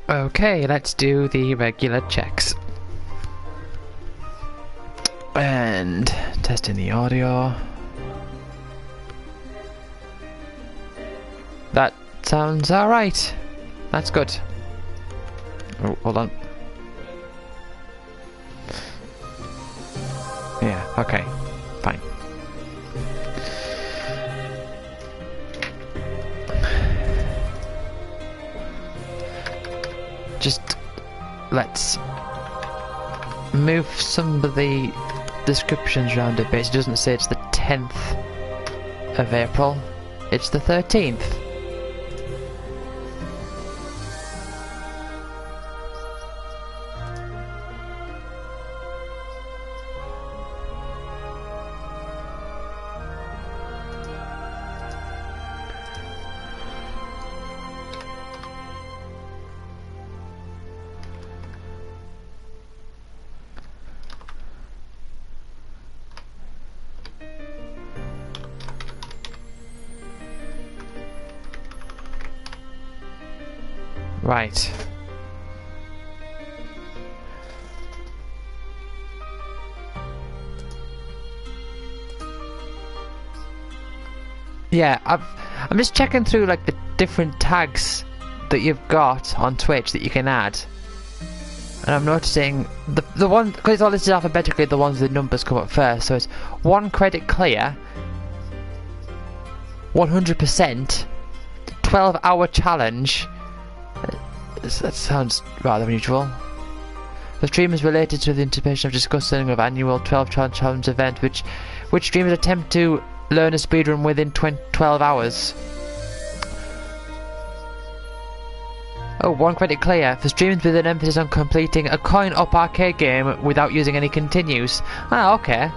Okay, let's do the regular checks. And testing the audio. That sounds alright. That's good. Oh, hold on. Yeah, okay. Fine. Just let's move some of the descriptions around a bit. It doesn't say it's the 10th of April, it's the 13th. Right. Yeah, I'm just checking through like the different tags that you've got on Twitch that you can add, and I'm noticing the one, because it's all listed alphabetically, the ones with the numbers come up first. So it's 1 credit clear, 100%, 12-hour challenge. That sounds rather unusual. The stream is related to the anticipation of discussing of annual 12 challenge event, which streamers attempt to learn a speedrun within 12 hours. Oh, 1 credit clear. For streamers with an emphasis on completing a coin-op arcade game without using any continues. Ah, okay.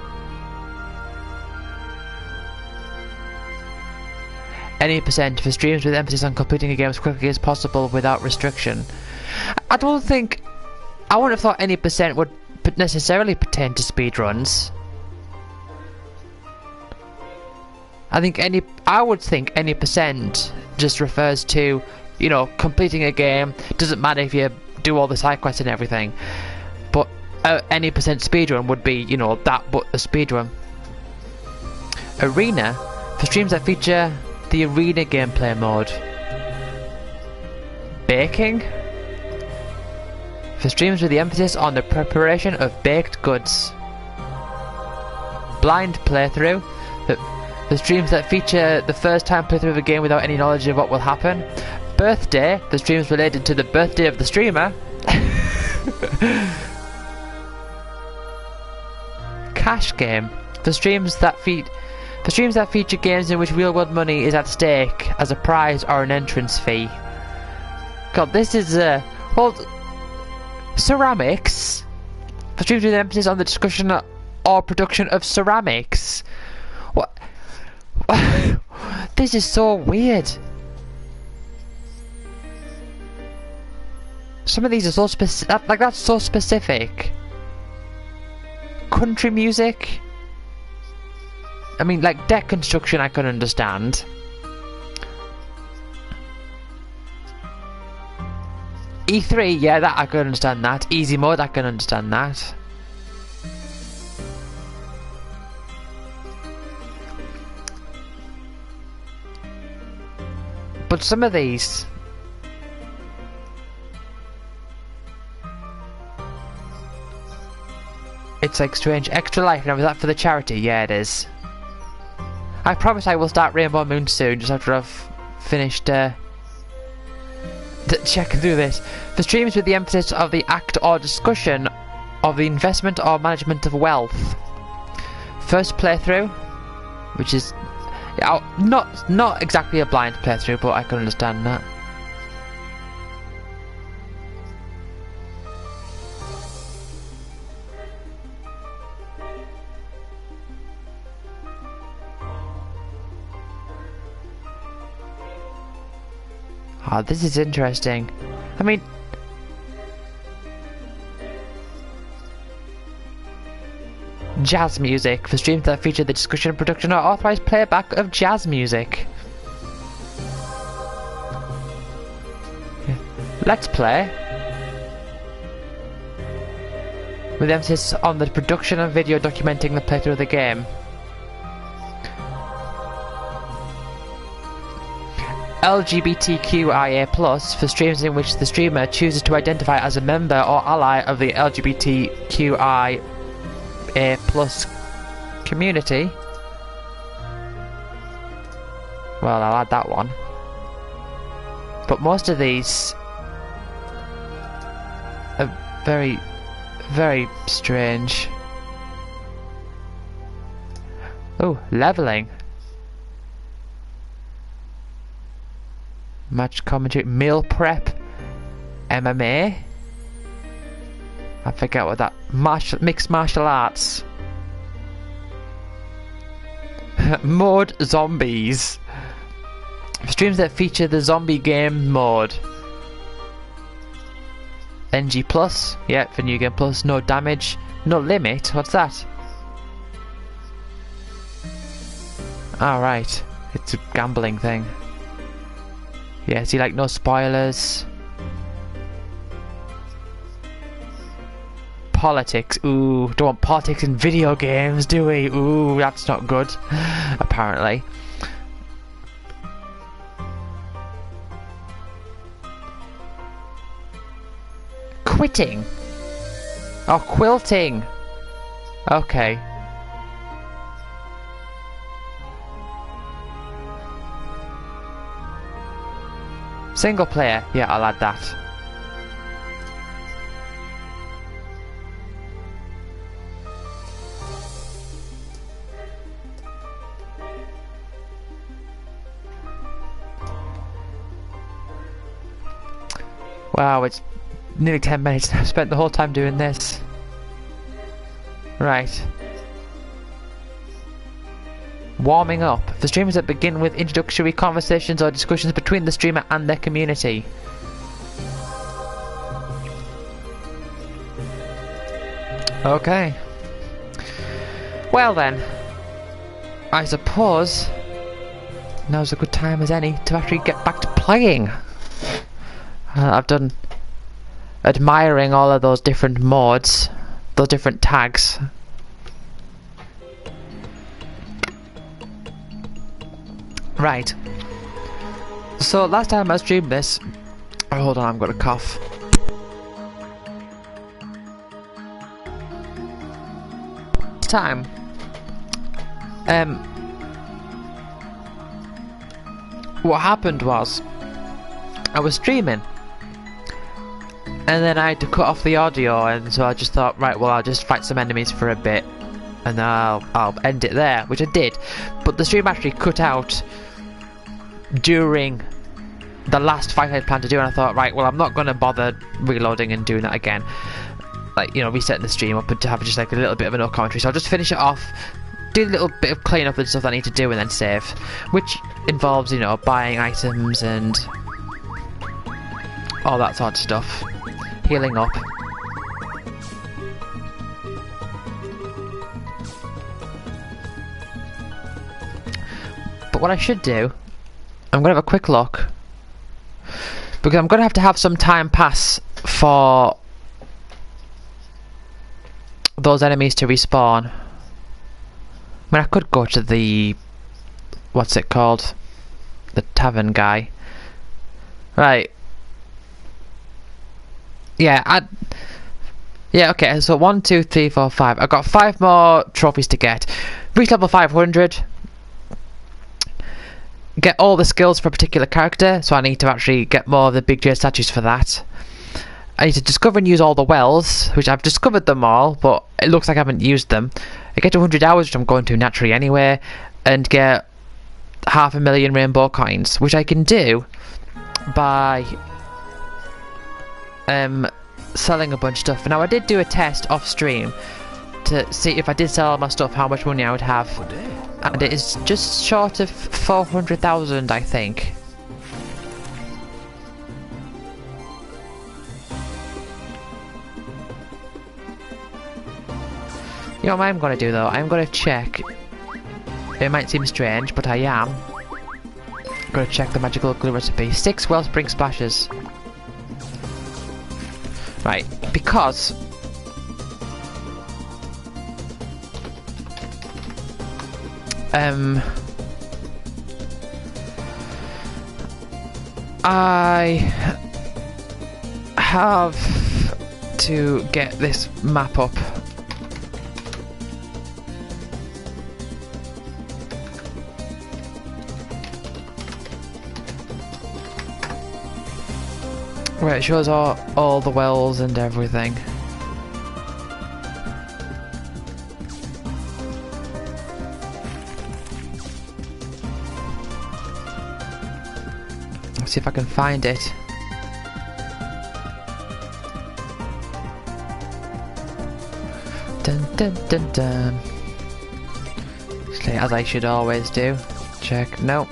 Any percent for streams with emphasis on completing a game as quickly as possible without restriction. I don't think... I wouldn't have thought any percent would necessarily pertain to speedruns. I would think any percent just refers to, you know, completing a game. Doesn't matter if you do all the side quests and everything. But any percent speedrun would be, you know, that but a speedrun. Arena, for streams that feature the arena gameplay mode. Baking, for streams with the emphasis on the preparation of baked goods. Blind playthrough, the streams that feature the first time playthrough of a game without any knowledge of what will happen. Birthday, the streams related to the birthday of the streamer. Cash game, the streams that feature games in which real-world money is at stake as a prize or an entrance fee. God, this is well, ceramics. For streams with emphasis on the discussion or production of ceramics. What? This is so weird. Some of these are so specific. Like, that's so specific. Country music. I mean, like, deck construction I can understand. E3, yeah, that I can understand that. Easy mode, I can understand that. But some of these... It's like strange. Extra Life, now is that for the charity? Yeah, it is. I promise I will start Rainbow Moon soon, just after I've finished checking through this. For streams with the emphasis of the act or discussion of the investment or management of wealth. First playthrough, which is not exactly a blind playthrough, but I can understand that. Oh, this is interesting. I mean... Jazz music, for streams that feature the discussion, production or authorized playback of jazz music. Yeah. Let's play. With emphasis on the production and video documenting the playthrough of the game. LGBTQIA+ for streams in which the streamer chooses to identify as a member or ally of the LGBTQIA+ community. Well, I'll add that one. But most of these are very, very strange. Oh, leveling. Match commentary, meal prep, MMA. I forget what that mixed martial arts. Mode zombies. Streams that feature the zombie game mode. NG plus, yeah, for new game plus. No damage, no limit. What's that? Alright, it's a gambling thing. Yeah, see, like, no spoilers. Politics, ooh, don't want politics in video games, do we? Ooh, that's not good, apparently. Quitting. Oh, quilting. Okay. Single player, yeah, I'll add that. Wow, it's nearly 10 minutes and I've spent the whole time doing this. Right. Warming up. For streamers that begin with introductory conversations or discussions between the streamer and their community. Okay. Well then, I suppose now's a good time as any to actually get back to playing. I've done admiring all of those different modes, those different tags. Right. So last time I streamed this, oh, hold on, I've got a cough. Last time, what happened was I was streaming, and then I had to cut off the audio, and so I just thought, right, well, I'll just fight some enemies for a bit, and I'll end it there, which I did. But the stream actually cut out during the last fight I'd planned to do, and I thought, right, well, I'm not going to bother reloading and doing that again. Like, you know, resetting the stream up and to have just like a little bit of a no commentary. So I'll just finish it off, do a little bit of cleanup and stuff that I need to do, and then save. Which involves, you know, buying items and all that sort of stuff. Healing up. But what I should do, I'm going to have a quick look, because I'm going to have some time pass for those enemies to respawn. I mean, I could go to the, what's it called, the tavern guy. Right. Yeah, yeah, okay, so 1, 2, 3, 4, 5. I've got 5 more trophies to get. Reach level 500. Get all the skills for a particular character, so I need to actually get more of the big jade statues for that. I need to discover and use all the wells, which I've discovered them all, but it looks like I haven't used them. I get to 100 hours, which I'm going to naturally anyway, and get 500,000 rainbow coins, which I can do by selling a bunch of stuff. Now, I did do a test off stream to see if I did sell all my stuff, how much money I would have. And it is just short of 400,000, I think. You know what I'm going to do though? I'm going to check. It might seem strange, but I am. I'm going to check the magical glue recipe. 6 wellspring splashes. Right, because I have to get this map up. Where it shows all the wells and everything. Let's see if I can find it. Dun dun dun dun. As I should always do. Check. No.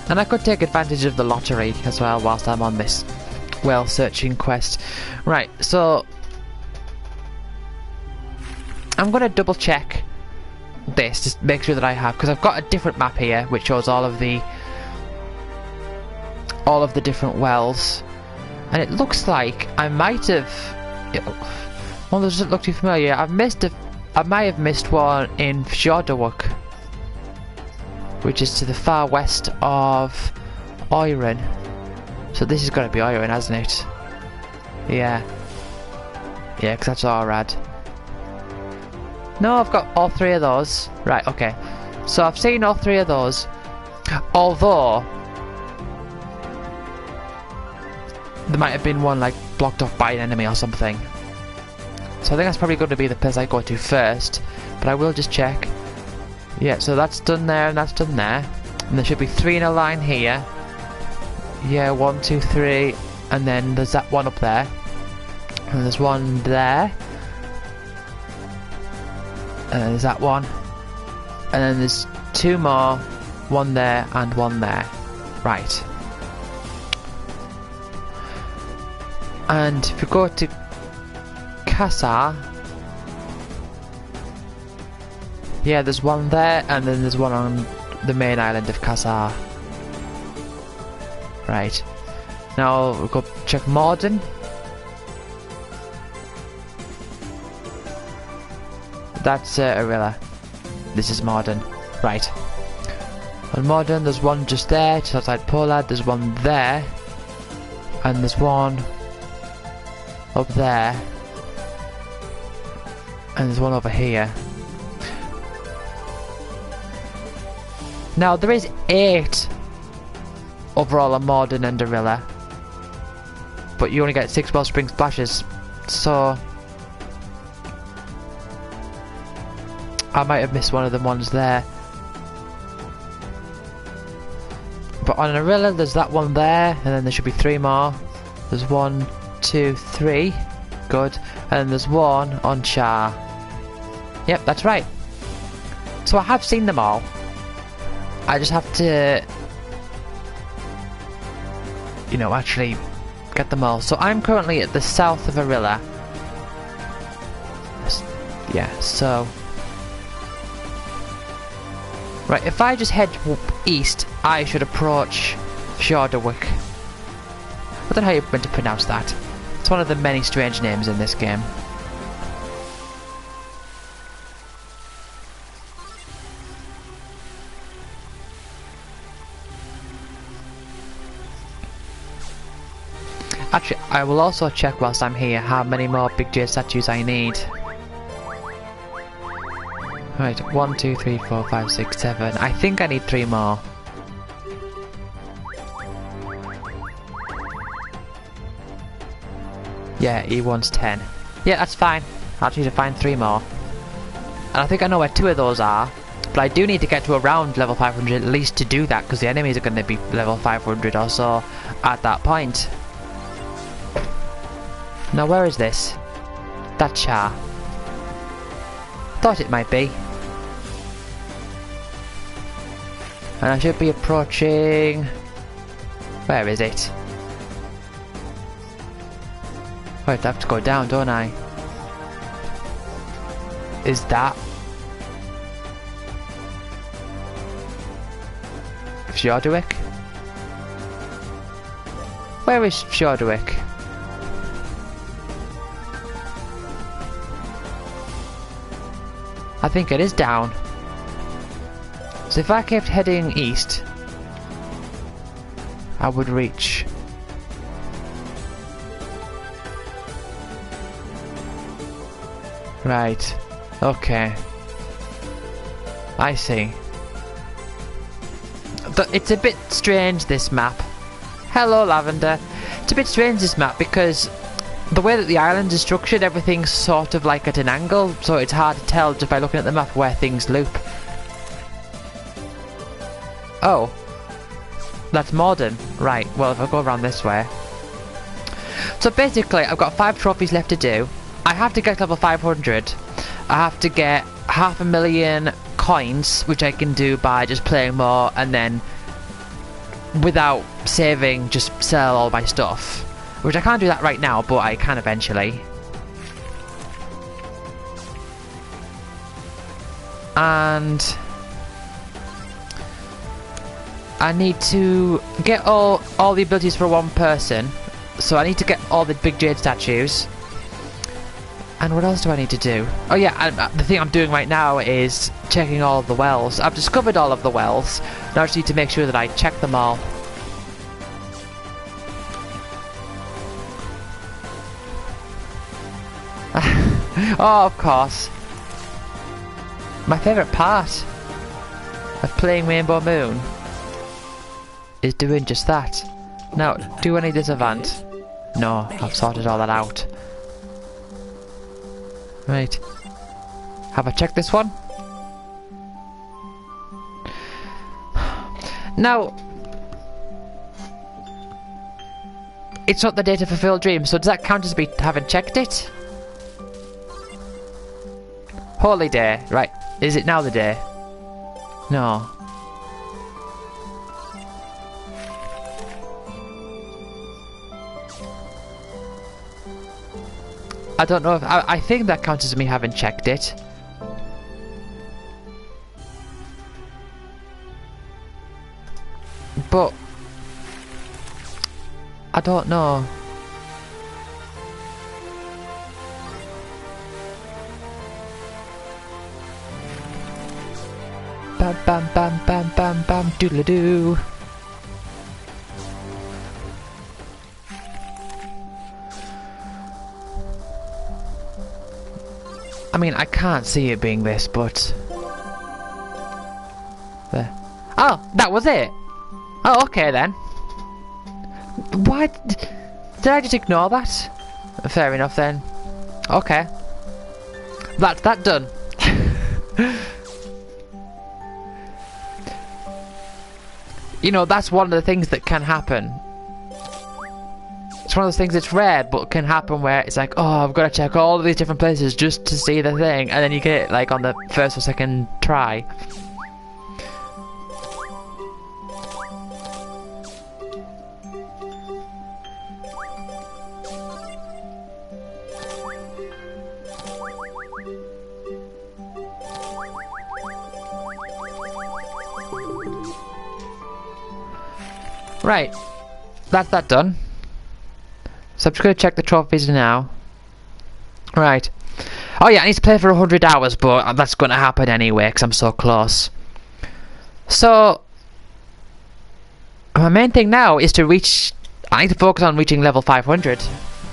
And I could take advantage of the lottery as well whilst I'm on this well searching quest. Right, so I'm going to double check this, just make sure that I have, because I've got a different map here which shows all of the different wells, and it looks like I might have, well, does it look too familiar? I might have missed one in Fjordawuk, which is to the far west of Oiron. So this is going to be Oiron, hasn't it? Yeah. Yeah, because that's Orad. No, I've got all three of those. Right, okay. So I've seen all three of those. Although there might have been one like blocked off by an enemy or something. So I think that's probably going to be the place I go to first. But I will just check. Yeah, so that's done there and that's done there. And there should be 3 in a line here. Yeah, 1, 2, 3. And then there's that one up there. And there's one there. And then there's that one. And then there's 2 more. 1 there and 1 there. Right. And if you go to Kassar, yeah, there's one there, and then there's one on the main island of Kassar. Right. Now we'll go check Morden. That's Arilla. This is Morden. Right. On Morden, there's one just there, just outside Polad. There's one there, and there's one up there, and there's one over here. Now there is 8 overall on Morden and Arilla, but you only get 6 Wellspring splashes, so I might have missed one of the ones there. But on Arilla there's that one there, and then there should be 3 more. There's 1, 2, 3, good, and then there's one on Char. Yep, that's right. So I have seen them all. I just have to, you know, actually get them all. So I'm currently at the south of Arilla. Yeah, so right, if I just head east, I should approach Fjordawuk. I don't know how you're meant to pronounce that. It's one of the many strange names in this game. Actually, I will also check whilst I'm here how many more big J statues I need. Right, 1, 2, 3, 4, 5, 6, 7. I think I need 3 more. Yeah, E1's 10. Yeah, that's fine. I'll need to find 3 more. And I think I know where 2 of those are. But I do need to get to around level 500 at least to do that, because the enemies are going to be level 500 or so at that point. Now where is this? That Char. Thought it might be. And I should be approaching... Where is it? Wait, I have to go down, don't I? Is that... Fjordwick? Where is Fjordwick? I think it is down. So if I kept heading east, I would reach. Right. Okay. I see. It's a bit strange, this map. Hello, Lavender. It's a bit strange, this map, because the way that the island is structured, everything's sort of like at an angle, so it's hard to tell just by looking at the map where things loop. Oh. That's modern. Right, well, if I go around this way. So basically, I've got 5 trophies left to do. I have to get level 500. I have to get 500,000 coins, which I can do by just playing more, and then without saving, just sell all my stuff. Which I can't do that right now, but I can eventually. And I need to get all the abilities for one person. So I need to get all the big jade statues. And what else do I need to do? Oh yeah, the thing I'm doing right now is checking all of the wells. I've discovered all of the wells. Now I just need to make sure that I check them all. Oh, of course. My favourite part of playing Rainbow Moon is doing just that. Now, do I need this event? No, I've sorted all that out. Right. Have I checked this one? Now, it's not the day to fulfill dreams, so does that count as me having checked it? Holy day, right. Is it now the day? No. I don't know if I think that counts as me having checked it. But I don't know. Bam bam bam bam bam bam doodle doo. I mean, I can't see it being this, but there. Oh, that was it. Oh, okay then. Why did I just ignore that? Fair enough then. Okay. That's that done. You know, that's one of the things that can happen. It's one of those things that's rare, but can happen where it's like, oh, I've got to check all of these different places just to see the thing, and then you get it like on the first or second try. Right, that's that done. So I'm just going to check the trophies now. Right. Oh yeah, I need to play for 100 hours, but that's going to happen anyway, because I'm so close. So my main thing now is to reach... I need to focus on reaching level 500.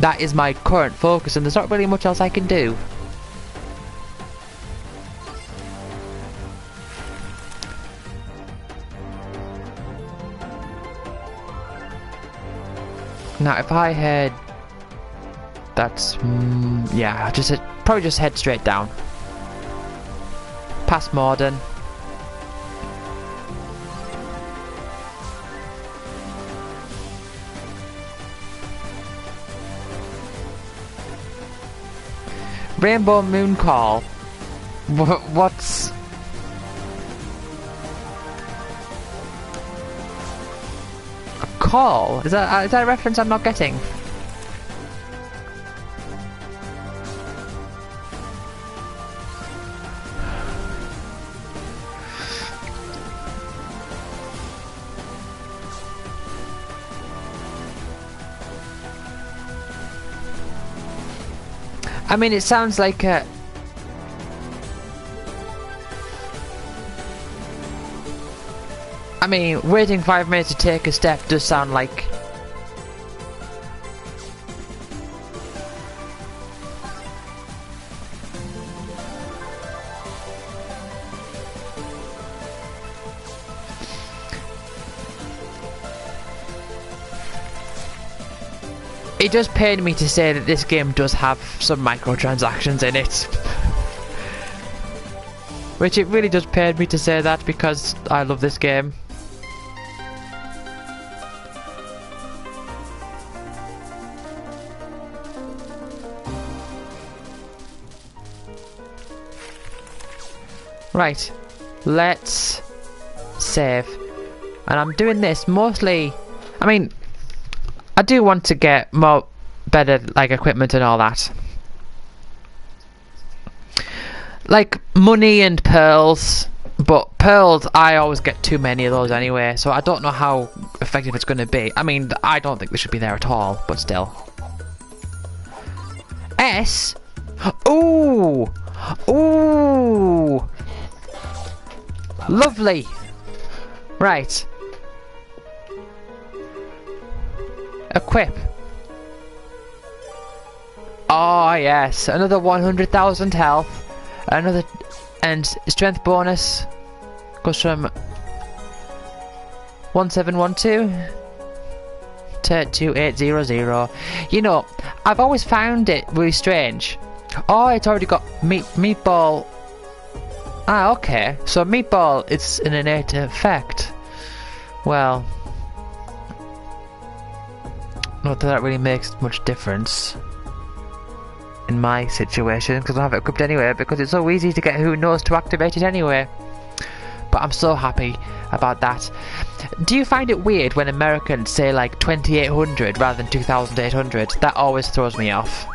That is my current focus, and there's not really much else I can do. Now, if I head, that's yeah, probably just head straight down, past Morden. Rainbow Moon Call. What's? Call? Is that a reference I'm not getting? I mean, it sounds like a... I mean, waiting 5 minutes to take a step does sound like... It does pain me to say that this game does have some microtransactions in it. Which it really does pain me to say that because I love this game. Right, let's save. And I'm doing this mostly, I mean, I do want to get more better like equipment and all that. Like money and pearls, but pearls I always get too many of those anyway, so I don't know how effective it's going to be. I mean, I don't think they should be there at all, but still. S? Ooh! Ooh! Lovely! Right. Equip. Oh yes, another 100,000 health. Another, and strength bonus goes from 1712 to 2800. You know, I've always found it really strange. Oh, it's already got meatball. Ah, okay. So meatball, it's an innate effect. Well, not that really makes much difference in my situation, because I don't have it equipped anyway, because it's so easy to get who knows to activate it anyway. But I'm so happy about that. Do you find it weird when Americans say like 2800 rather than 2800? That always throws me off.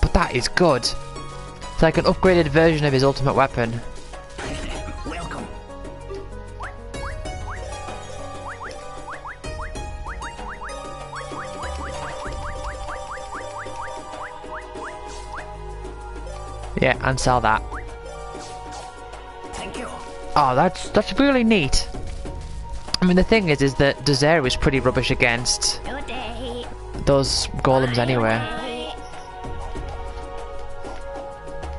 But that is good. It's like an upgraded version of his ultimate weapon. Welcome. Yeah, and sell that. Thank you. Oh, that's really neat. I mean, the thing is that Desert is pretty rubbish against Good day. those golems anyway.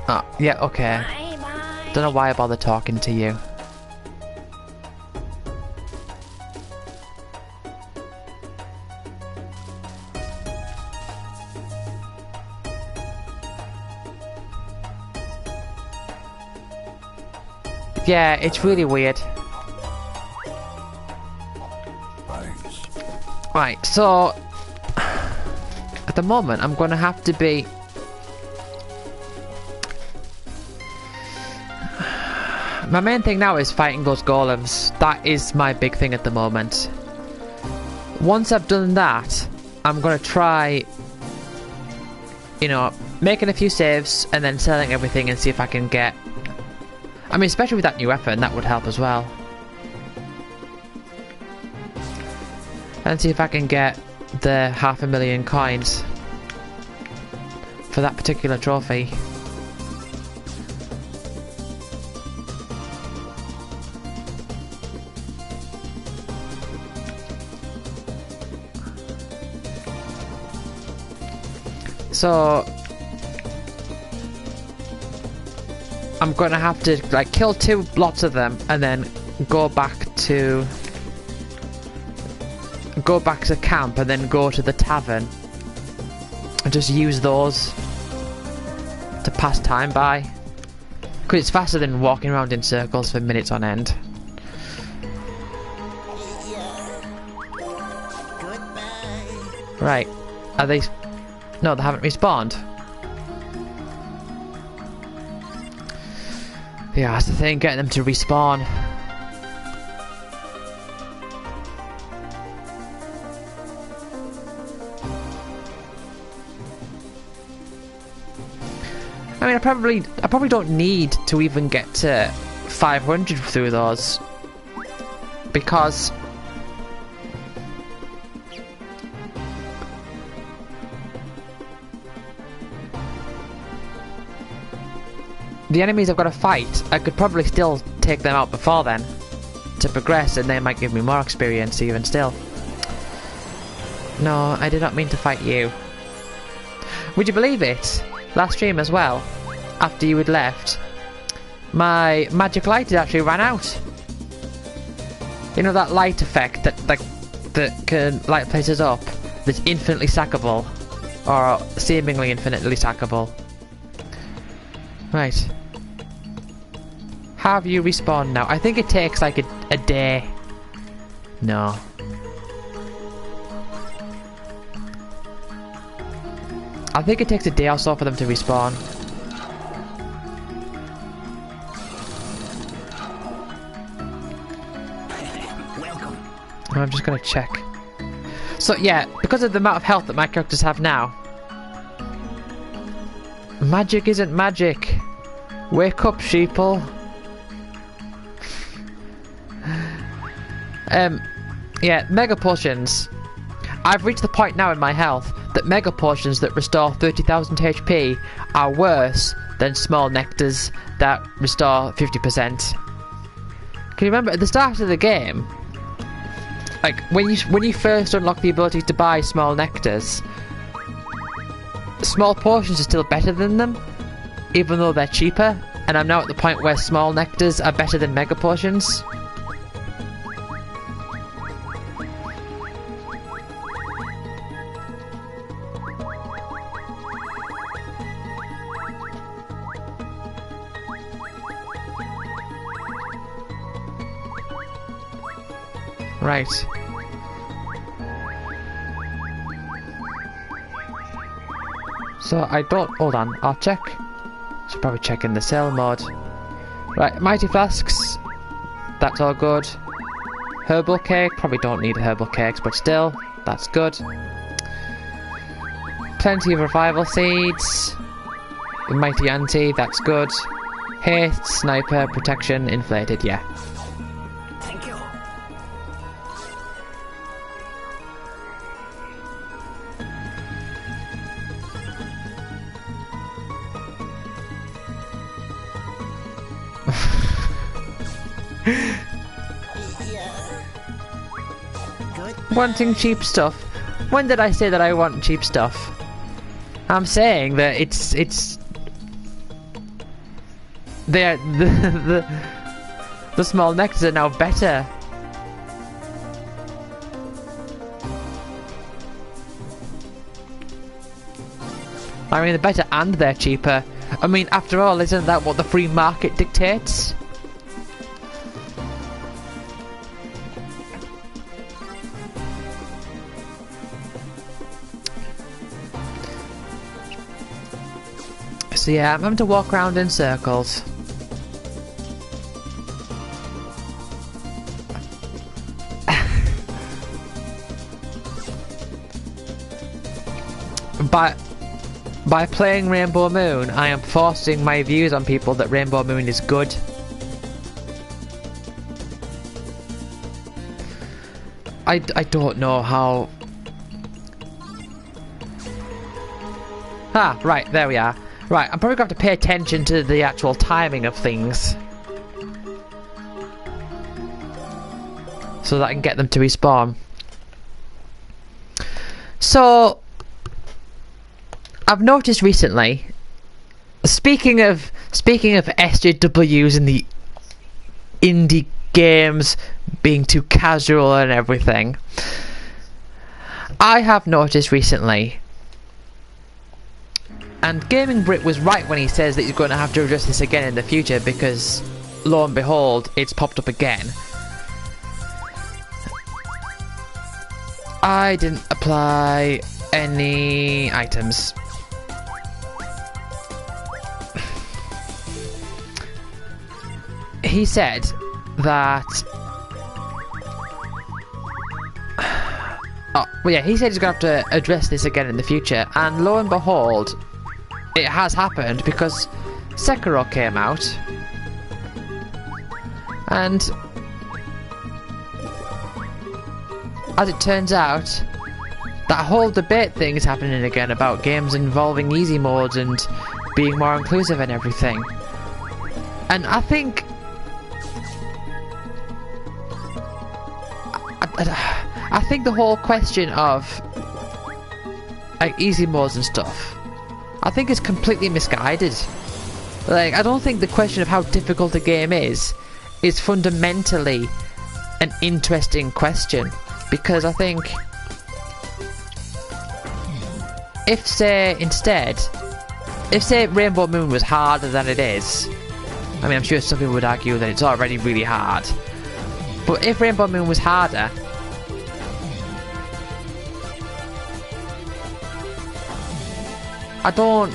Oh, yeah, okay. Bye bye. Don't know why I bother talking to you. Yeah, it's really weird. Thanks. Right, so at the moment I'm gonna have to be my main thing now is fighting those golems. That is my big thing at the moment. Once I've done that, I'm gonna try, you know, making a few saves and then selling everything and see if I can get, I mean, especially with that new weapon, that would help as well. And see if I can get the 500,000 coins for that particular trophy. So I'm gonna have to like kill 2 lots of them and then go back to camp and then go to the tavern and just use those to pass time by, because it's faster than walking around in circles for minutes on end. Goodbye. Right, are they? No, they haven't respawned. Yeah, that's the thing, getting them to respawn. I mean, I probably don't need to even get to 500 through those, the enemies I've got to fight, I could probably still take them out before then to progress, and they might give me more experience even still. No, I did not mean to fight you. Would you believe it? Last stream as well, after you had left, my magic light had actually ran out. You know that light effect that can light places up, that's infinitely stackable, or seemingly infinitely stackable. Right. Have you respawned now? I think it takes like a day. No. I think it takes a day or so for them to respawn. Welcome. I'm just gonna check. So yeah, because of the amount of health that my characters have now, magic isn't magic. Wake up, sheeple. Yeah, mega potions. I've reached the point now in my health that mega potions that restore 30,000 HP are worse than small nectars that restore 50%. Can you remember at the start of the game, like when you first unlock the ability to buy small nectars, small potions are still better than them, even though they're cheaper, and I'm now at the point where small nectars are better than mega potions. Right. So I don't... Hold on, I'll check. Should probably check in the sell mod. Right, mighty flasks. That's all good. Herbal cake. Probably don't need herbal cakes, but still, that's good. Plenty of revival seeds. Mighty anti, that's good. Haste, sniper, protection, inflated, yeah. Thank you. Wanting cheap stuff. When did I say that I want cheap stuff? I'm saying that it's the small nectars are now better. I mean, they're better and they're cheaper. I mean, after all, isn't that what the free market dictates? So yeah, I'm having to walk around in circles. By playing Rainbow Moon, I am forcing my views on people that Rainbow Moon is good. I don't know how... Ah, right, there we are. Right, I'm probably going to have to pay attention to the actual timing of things, so that I can get them to respawn. So, I've noticed recently, speaking of SJWs and the indie games being too casual and everything, I have noticed recently, and Gaming Brit was right when he says that he's going to have to address this again in the future, because lo and behold, it's popped up again. I didn't apply any items. He said that... Oh, well yeah, he said he's going to have to address this again in the future, and lo and behold, it has happened, because Sekiro came out, and as it turns out, that whole debate thing is happening again about games involving easy modes and being more inclusive and everything. And I think I think the whole question of like easy modes and stuff, I think is completely misguided. Like, I don't think the question of how difficult a game is fundamentally an interesting question, because I think if say Rainbow Moon was harder than it is, I mean, I'm sure some people would argue that it's already really hard, but if Rainbow Moon was harder, I don't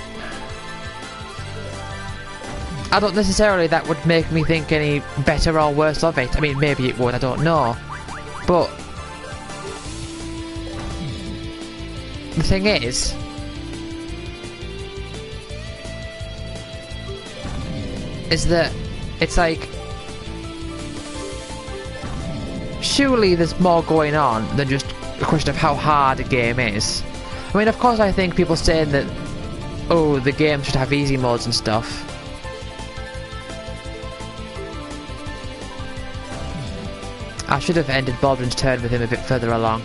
necessarily that would make me think any better or worse of it. I mean, maybe it would, I don't know. But the thing is, that it's like, surely there's more going on than just a question of how hard a game is. I mean, of course I think people saying that, oh, the game should have easy modes and stuff. I should have ended Baldwin's turn with him a bit further along.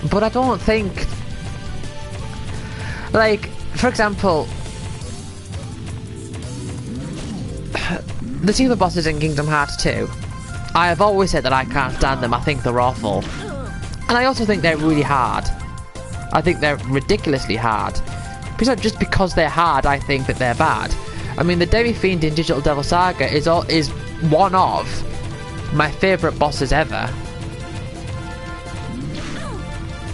But I don't think... Like, for example... the Tifa bosses in Kingdom Hearts 2, I have always said that I can't stand them. I think they're awful. And I also think they're really hard. I think they're ridiculously hard. It's not just because they're hard I think that they're bad. I mean, the Demi Fiend in Digital Devil Saga is one of my favourite bosses ever.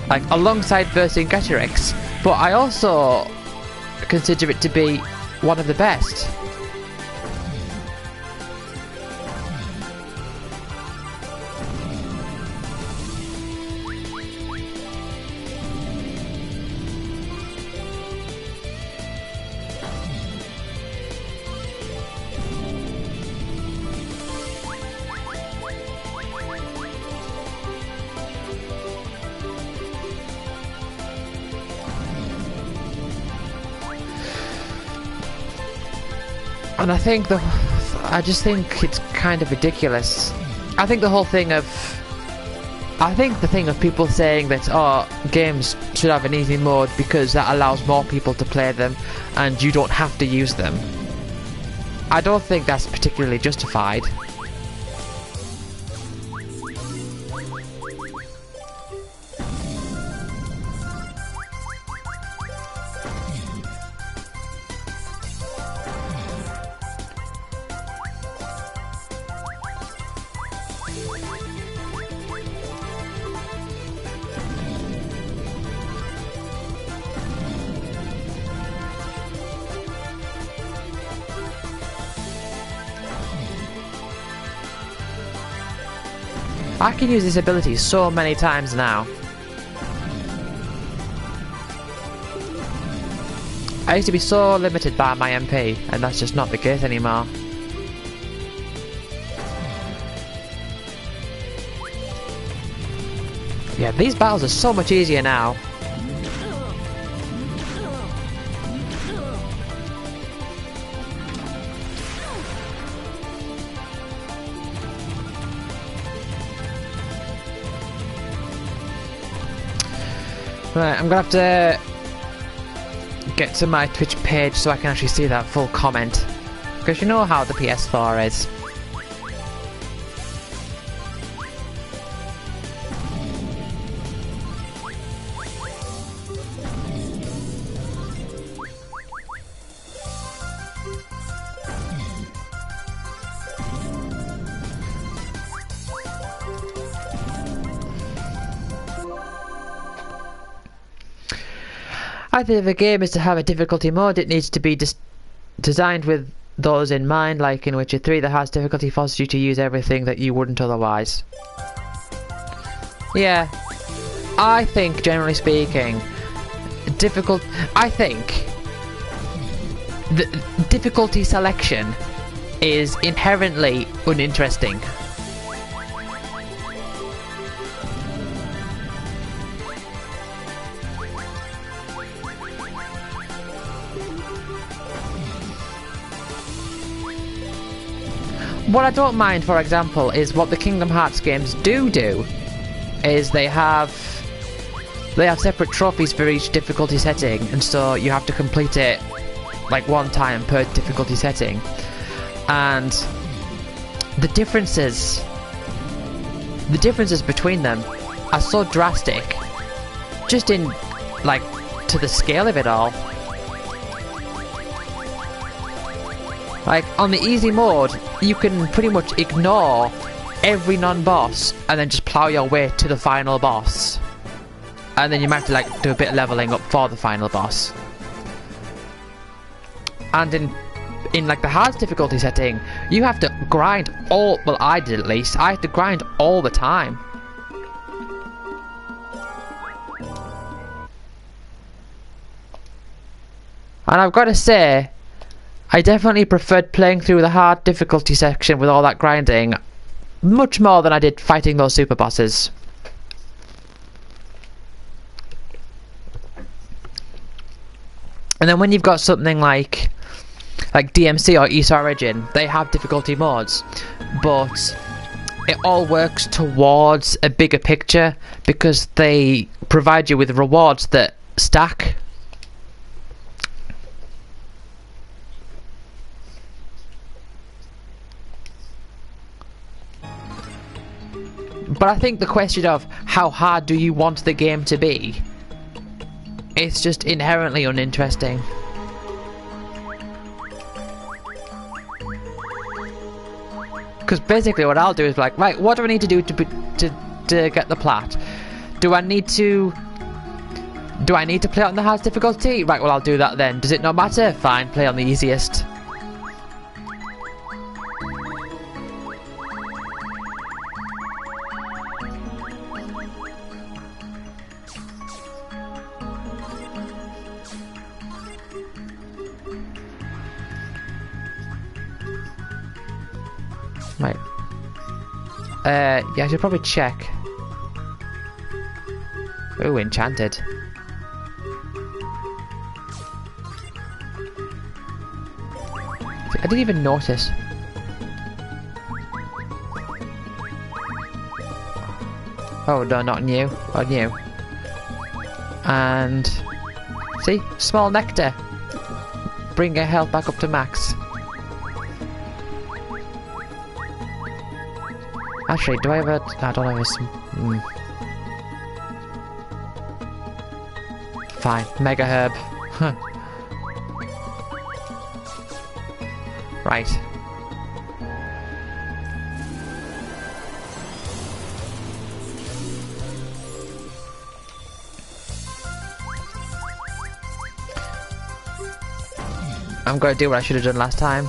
Like, alongside Vercingetorix. But I also consider it to be one of the best. And I just think it's kind of ridiculous. I think the thing of people saying that, oh, games should have an easy mode because that allows more people to play them and you don't have to use them, I don't think that's particularly justified. I can use this ability so many times now. I used to be so limited by my MP, and that's just not the case anymore. Yeah, these battles are so much easier now. Right, I'm gonna have to get to my Twitch page so I can actually see that full comment, because you know how the PS4 is. I think if a game is to have a difficulty mode, it needs to be designed with those in mind, like in Witcher 3 that has difficulty forces you to use everything that you wouldn't otherwise. Yeah, I think generally speaking, I think the difficulty selection is inherently uninteresting. what I don't mind, for example, is what the Kingdom Hearts games do is they have separate trophies for each difficulty setting, and so you have to complete it like one time per difficulty setting. And the differences between them are so drastic, just in like to the scale of it all. Like on the easy mode, you can pretty much ignore every non-boss and then just plow your way to the final boss, and then you might have to like do a bit of leveling up for the final boss. And in like the hardest difficulty setting, you have to grind all, well I did at least, I had to grind all the time. And I've got to say, I definitely preferred playing through the hard difficulty section with all that grinding much more than I did fighting those super bosses. And then when you've got something like DMC or East Origin, they have difficulty modes, but it all works towards a bigger picture because they provide you with rewards that stack. But I think the question of how hard do you want the game to be, it's just inherently uninteresting. Because basically what I'll do is like, right, what do I need to do to get the plat? Do I need to play on the hardest difficulty? Right, well I'll do that then. Does it not matter? Fine, play on the easiest. Right. Yeah, I should probably check. Ooh, enchanted. I didn't even notice. Oh no, not new. Oh, new. And see, small nectar. Bring your health back up to max. Actually, do I have a... I don't have a... Fine, Mega Herb. Huh. Right. I'm gonna do what I should have done last time.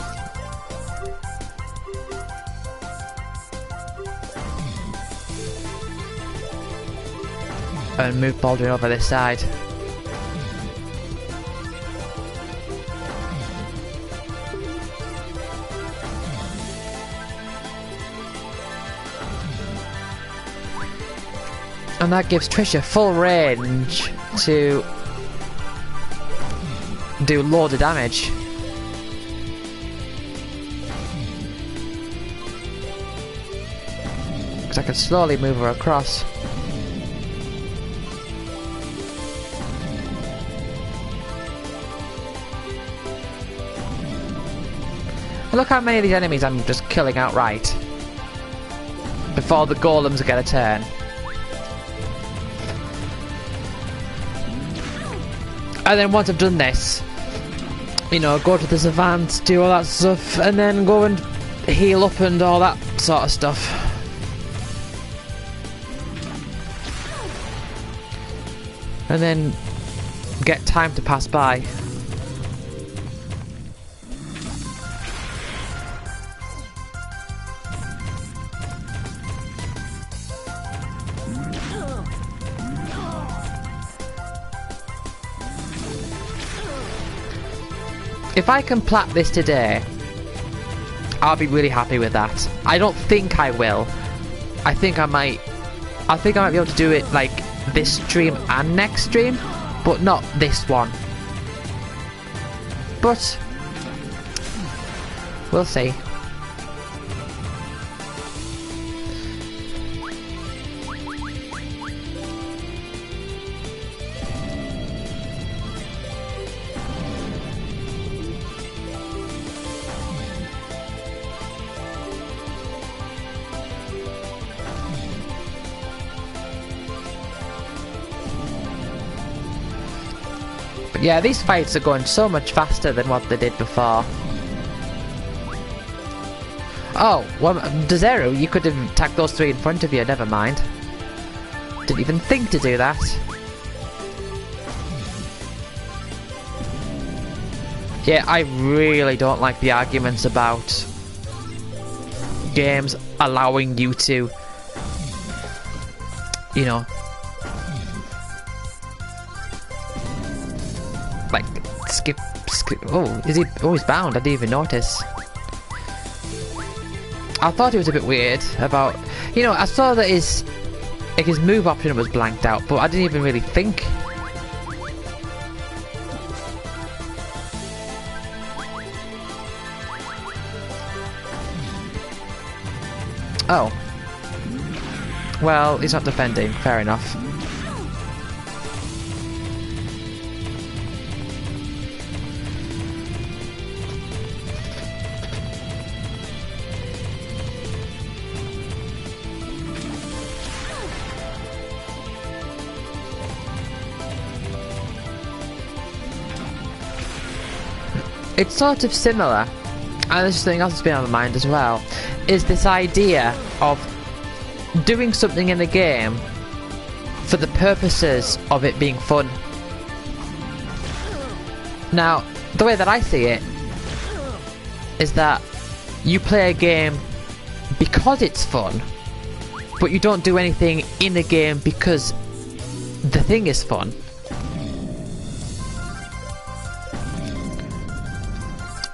And move Baldwin over this side. And that gives Trisha full range to do loads of damage. Because I can slowly move her across. Look how many of these enemies I'm just killing outright before the golems get a turn. And then once I've done this, you know, go to the savant, do all that stuff, and then go and heal up and all that sort of stuff. And then get time to pass by. If I can plat this today, I'll be really happy with that. I don't think I will. I think I might be able to do it like this stream and next stream, but not this one. But we'll see. Yeah, these fights are going so much faster than what they did before. Oh, well, Dezeru, you could have tagged those three in front of you, never mind. Didn't even think to do that. Yeah, I really don't like the arguments about games allowing you to, you know, like, skip, oh, is he, oh, he's bound, I didn't even notice. I thought it was a bit weird about, you know, I saw that his move option was blanked out, but I didn't even really think. Oh. Well, he's not defending, fair enough. It's sort of similar, and this is something else that's been on my mind as well, is this idea of doing something in a game for the purposes of it being fun. Now, the way that I see it is that you play a game because it's fun, but you don't do anything in a game because the thing is fun.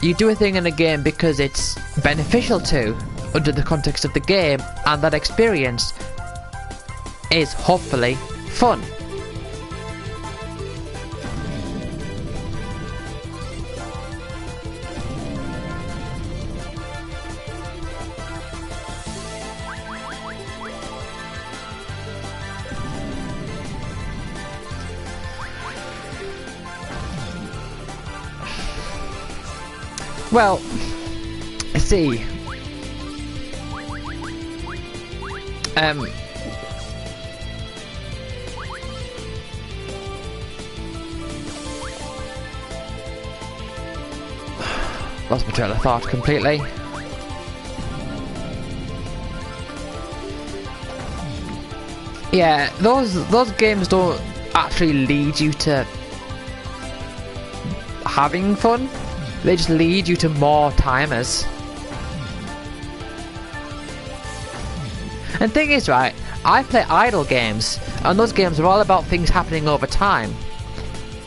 You do a thing in a game because it's beneficial to, under the context of the game, and that experience is hopefully fun. Well, see, lost my train of thought completely. Yeah, those games don't actually lead you to having fun. They just lead you to more timers. And thing is, right, I play idle games, and those games are all about things happening over time,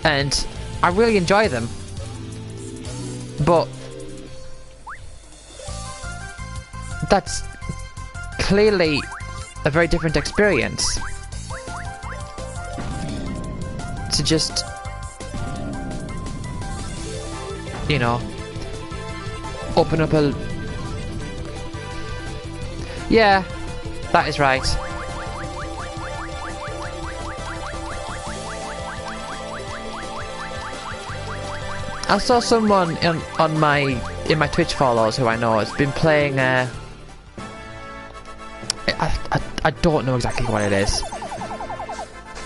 and I really enjoy them. But that's clearly a very different experience to just, you know, open up a... Yeah, that is right. I saw someone in my Twitch follows who I know has been playing I don't know exactly what it is,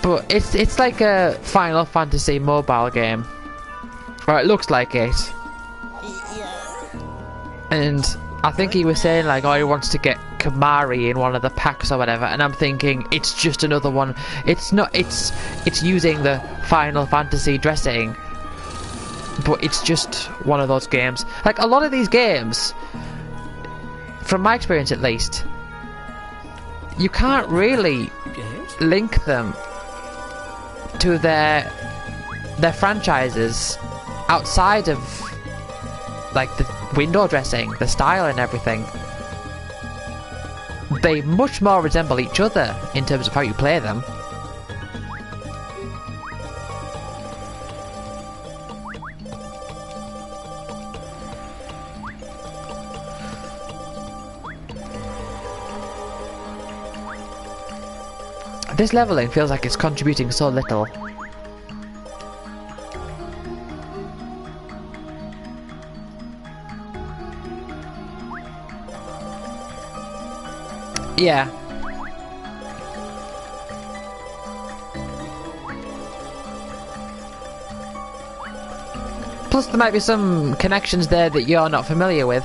but it's like a Final Fantasy mobile game. Or it looks like it. And I think he was saying like, oh, he wants to get Kamari in one of the packs or whatever, and I'm thinking it's just another one. It's not, it's using the Final Fantasy dressing, but it's just one of those games. Like a lot of these games, from my experience at least, you can't really link them to their franchises outside of like the window dressing, the style and everything. They much more resemble each other in terms of how you play them. This leveling feels like it's contributing so little. Yeah. Plus, there might be some connections there that you're not familiar with.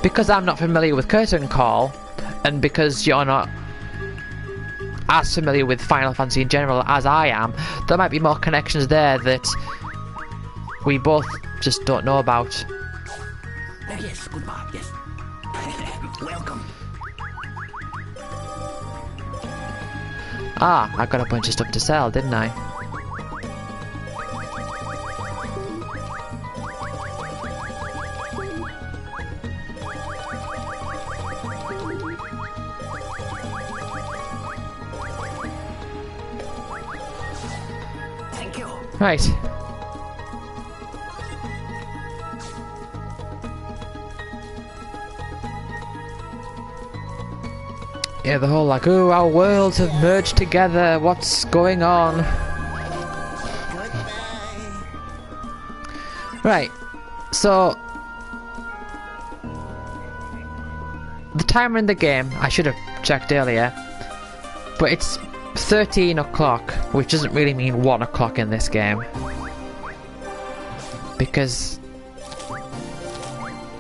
Because I'm not familiar with Curtain Call, and because you're not as familiar with Final Fantasy in general as I am, there might be more connections there that we both just don't know about. Yes, goodbye, yes. Welcome. Ah, I got a bunch of stuff to sell, didn't I? Thank you. Right. Yeah, the whole like, oh, our worlds have merged together, what's going on? Right, so the timer in the game, I should have checked earlier, but it's 13 o'clock, which doesn't really mean 1 o'clock in this game. Because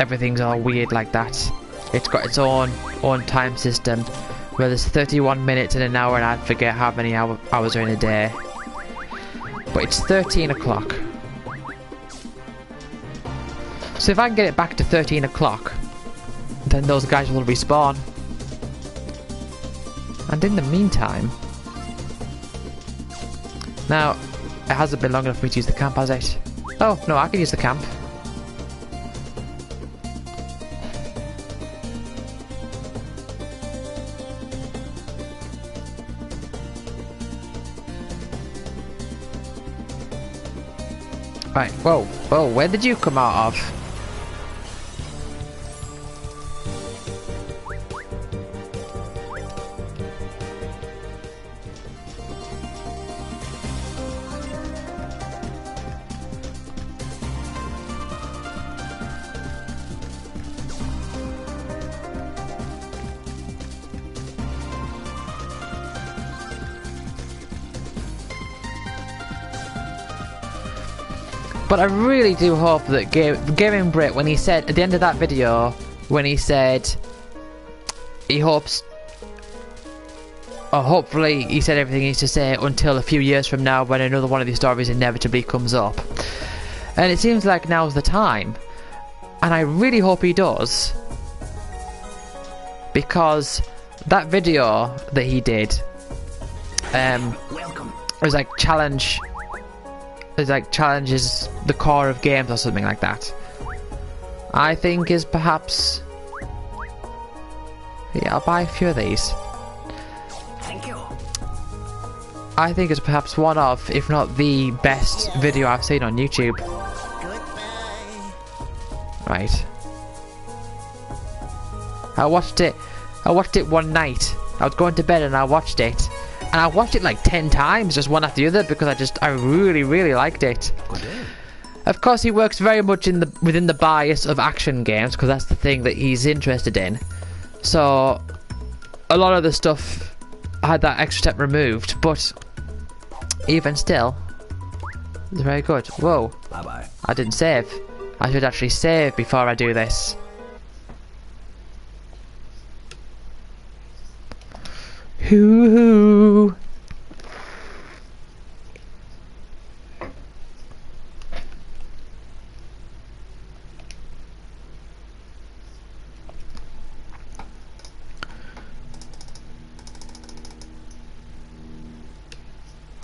everything's all weird like that. It's got its own time system, where there's 31 minutes in an hour and I forget how many hours are in a day. But it's 13 o'clock. So if I can get it back to 13 o'clock, then those guys will respawn. And in the meantime... Now, it hasn't been long enough for me to use the camp, has it? Oh, no, I can use the camp. Right, whoa, where did you come out of? But I really do hope that Gaming Brit, when he said at the end of that video, when he said he hopes, or hopefully he said everything he needs to say until a few years from now when another one of these stories inevitably comes up. And it seems like now's the time. And I really hope he does. Because that video that he did, Welcome. was like challenges the core of games or something like that. I think is perhaps... Yeah, I'll buy a few of these. Thank you. I think it's perhaps one of, if not the best video I've seen on YouTube. Goodbye. Right. I watched it one night. I was going to bed and I watched it. And I watched it like 10 times, just one after the other, because I really, really liked it. Good day. Of course, he works very much within the bias of action games, because that's the thing that he's interested in. So, a lot of the stuff had that extra step removed, but even still, it's very good. Whoa, Bye-bye. I didn't save. I should actually save before I do this. Hoo-hoo.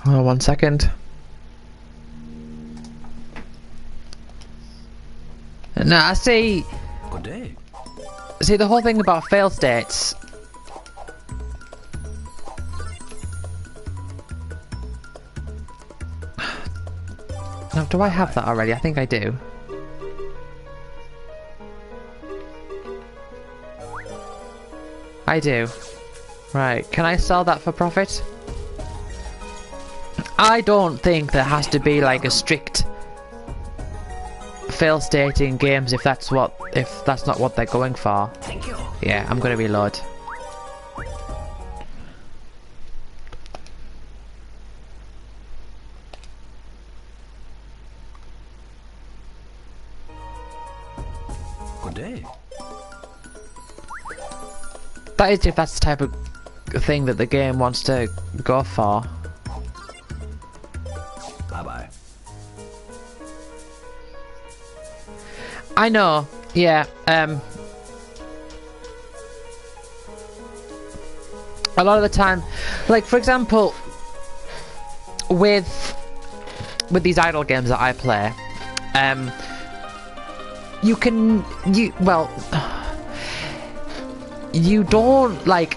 Oh, 1 second. Now, I see... Good day. See, the whole thing about fail states... Now, do I have that already? I think I do. I do. Right, can I sell that for profit? I don't think there has to be like a strict fail state in games if that's not what they're going for. Thank you. Yeah, I'm gonna reload. Good day. That is if that's the type of thing that the game wants to go for. Bye-bye. I know, yeah, a lot of the time, like for example, with these idle games that I play, you don't, like,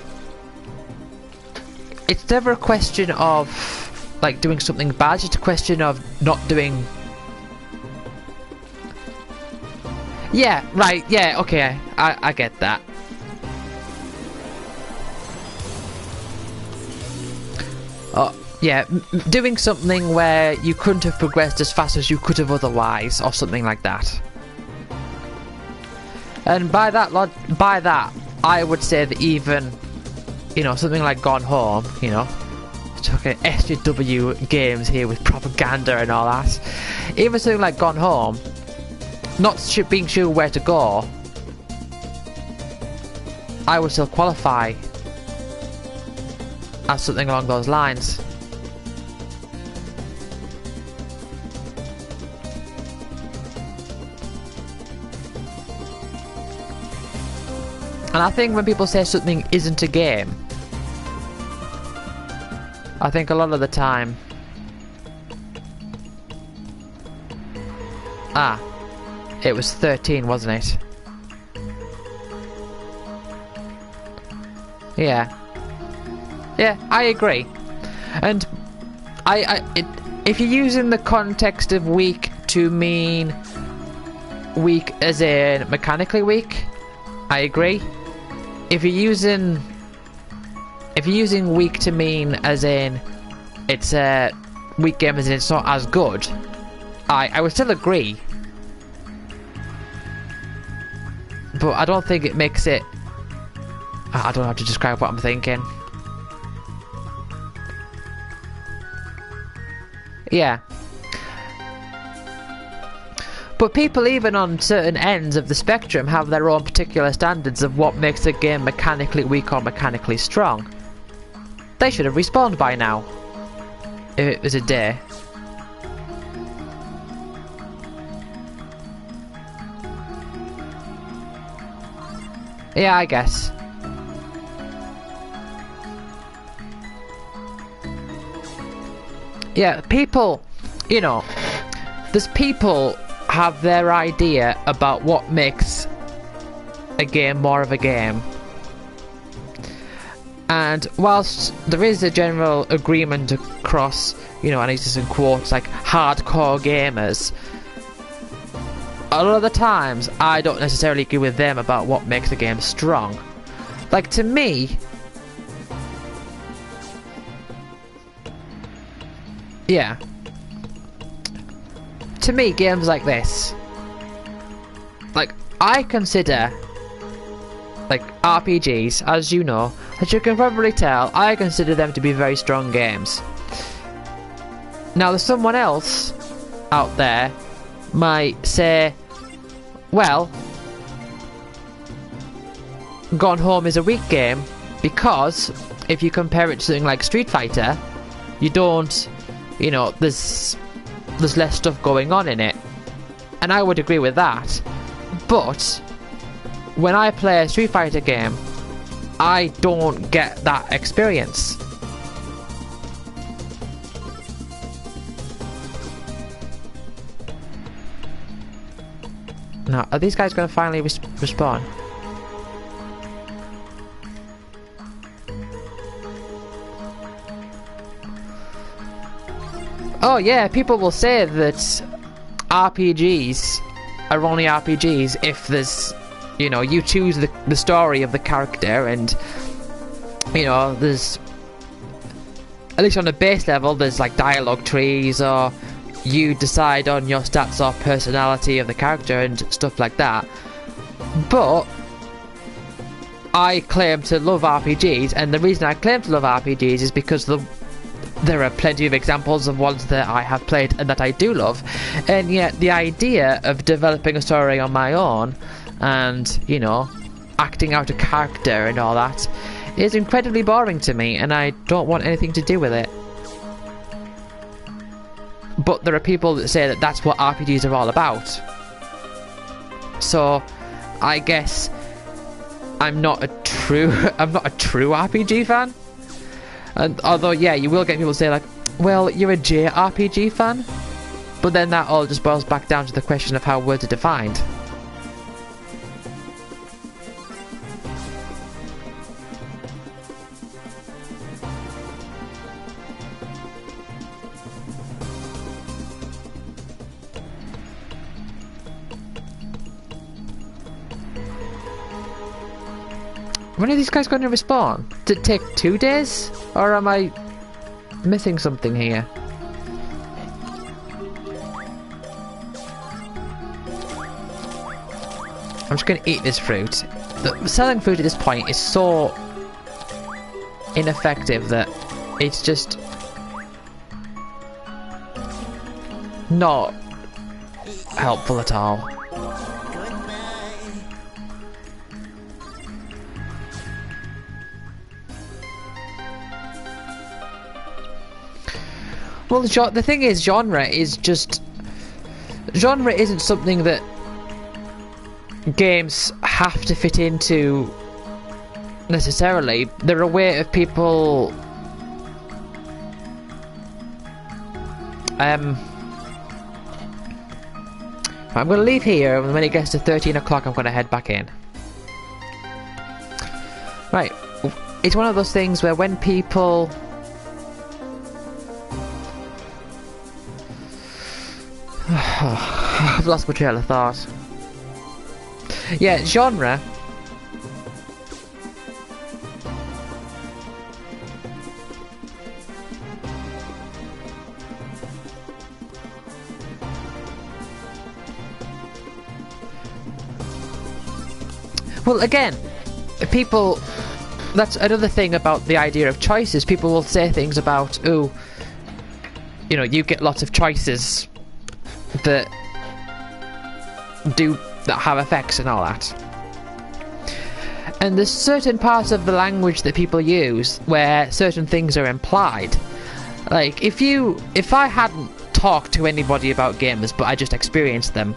it's never a question of like doing something bad, it's just a question of not doing. Yeah, right, yeah, okay, I get that. Oh, yeah, doing something where you couldn't have progressed as fast as you could have otherwise, or something like that. And by that, I would say that even, you know, something like Gone Home, you know, talking SJW games here with propaganda and all that. Even something like Gone Home, not being sure where to go, I would still qualify as something along those lines. And I think when people say something isn't a game, I think a lot of the time, it was 13, wasn't it? Yeah. Yeah, I agree. And if you're using the context of weak to mean weak as in mechanically weak, I agree. If you're using weak to mean as in it's a weak game as in it's not as good, I would still agree. But I don't think it makes it... I don't know how to describe what I'm thinking. Yeah. But people even on certain ends of the spectrum have their own particular standards of what makes a game mechanically weak or mechanically strong. They should have respawned by now. If it was a day. Yeah, I guess. Yeah, people, you know, there's people have their idea about what makes a game more of a game. And whilst there is a general agreement across, you know, and it's just in quotes, like hardcore gamers, a lot of the times I don't necessarily agree with them about what makes a game strong. Like, to me, yeah, to me, games like this, like, I consider, like, RPGs, as you know, as you can probably tell, I consider them to be very strong games. Now, there's someone else out there might say, well, Gone Home is a weak game because if you compare it to something like Street Fighter, you don't, you know, there's less stuff going on in it. And I would agree with that. But when I play a Street Fighter game, I don't get that experience. Now, are these guys going to finally respawn? Oh yeah, people will say that RPGs are only RPGs if there's, you know, you choose the story of the character and, you know, there's, at least on the base level, there's like dialogue trees, or you decide on your stats or personality of the character and stuff like that. But I claim to love RPGs, and the reason I claim to love RPGs is because there are plenty of examples of ones that I have played and that I do love. And yet the idea of developing a story on my own and, you know, acting out a character and all that is incredibly boring to me, and I don't want anything to do with it. But there are people that say that that's what RPGs are all about. So, I guess I'm not a true RPG fan. And although, yeah, you will get people say like, well, you're a JRPG fan. But then that all just boils back down to the question of how words are defined. When are these guys going to respawn? Did it take 2 days? Or am I missing something here? I'm just going to eat this fruit. Selling fruit at this point is so ineffective that it's just not helpful at all. Well, the thing is, genre isn't something that games have to fit into necessarily. They're a way of people I'm going to leave here, and when it gets to 13 o'clock I'm going to head back in. Right, it's one of those things where when people I've lost my trail of thought. Yeah, genre. Well, again, people... That's another thing about the idea of choices. People will say things about, oh, you know, you get lots of choices that have effects and all that. And there's certain parts of the language that people use where certain things are implied. Like, if I hadn't talked to anybody about games but I just experienced them,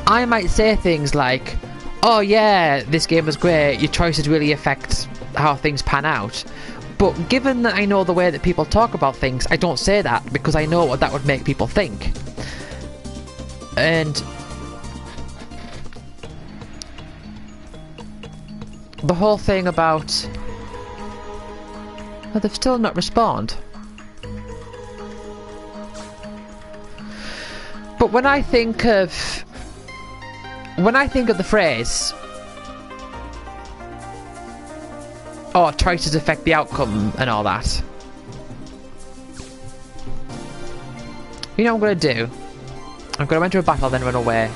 I might say things like, oh yeah, this game was great, your choices really affect how things pan out. But given that I know the way that people talk about things, I don't say that because I know what that would make people think. And the whole thing about... Oh, they've still not responded. But when I think of the phrase, oh, choices affect the outcome and all that, you know what I'm going to do? I'm going to enter a battle, then run away.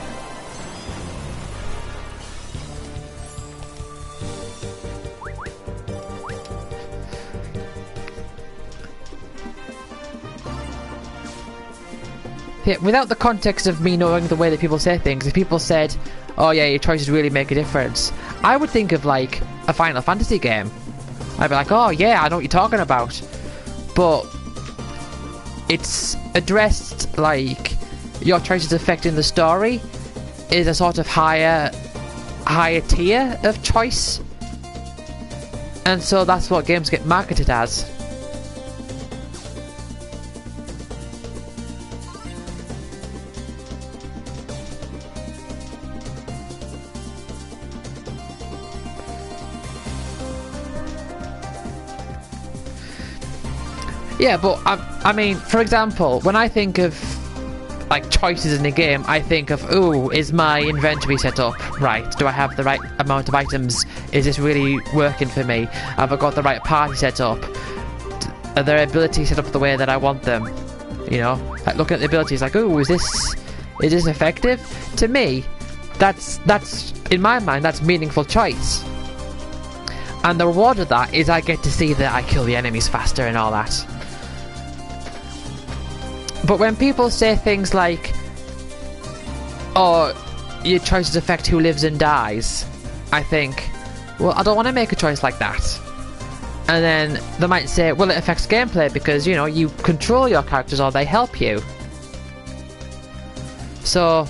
Yeah, without the context of me knowing the way that people say things, if people said, oh yeah, your choices really make a difference, I would think of like a Final Fantasy game. I'd be like, oh yeah, I know what you're talking about. But it's addressed like your choices affecting the story is a sort of higher tier of choice. And so that's what games get marketed as. Yeah, but I mean, for example, when I think of like choices in a game, I think of, ooh, is my inventory set up right? Do I have the right amount of items? Is this really working for me? Have I got the right party set up? Are their abilities set up the way that I want them? You know, like looking at the abilities, like, ooh, is this effective? To me, that's in my mind, that's meaningful choice. And the reward of that is I get to see that I kill the enemies faster and all that. But when people say things like, oh, your choices affect who lives and dies, I think, well, I don't want to make a choice like that. And then they might say, well, it affects gameplay because, you know, you control your characters or they help you. So,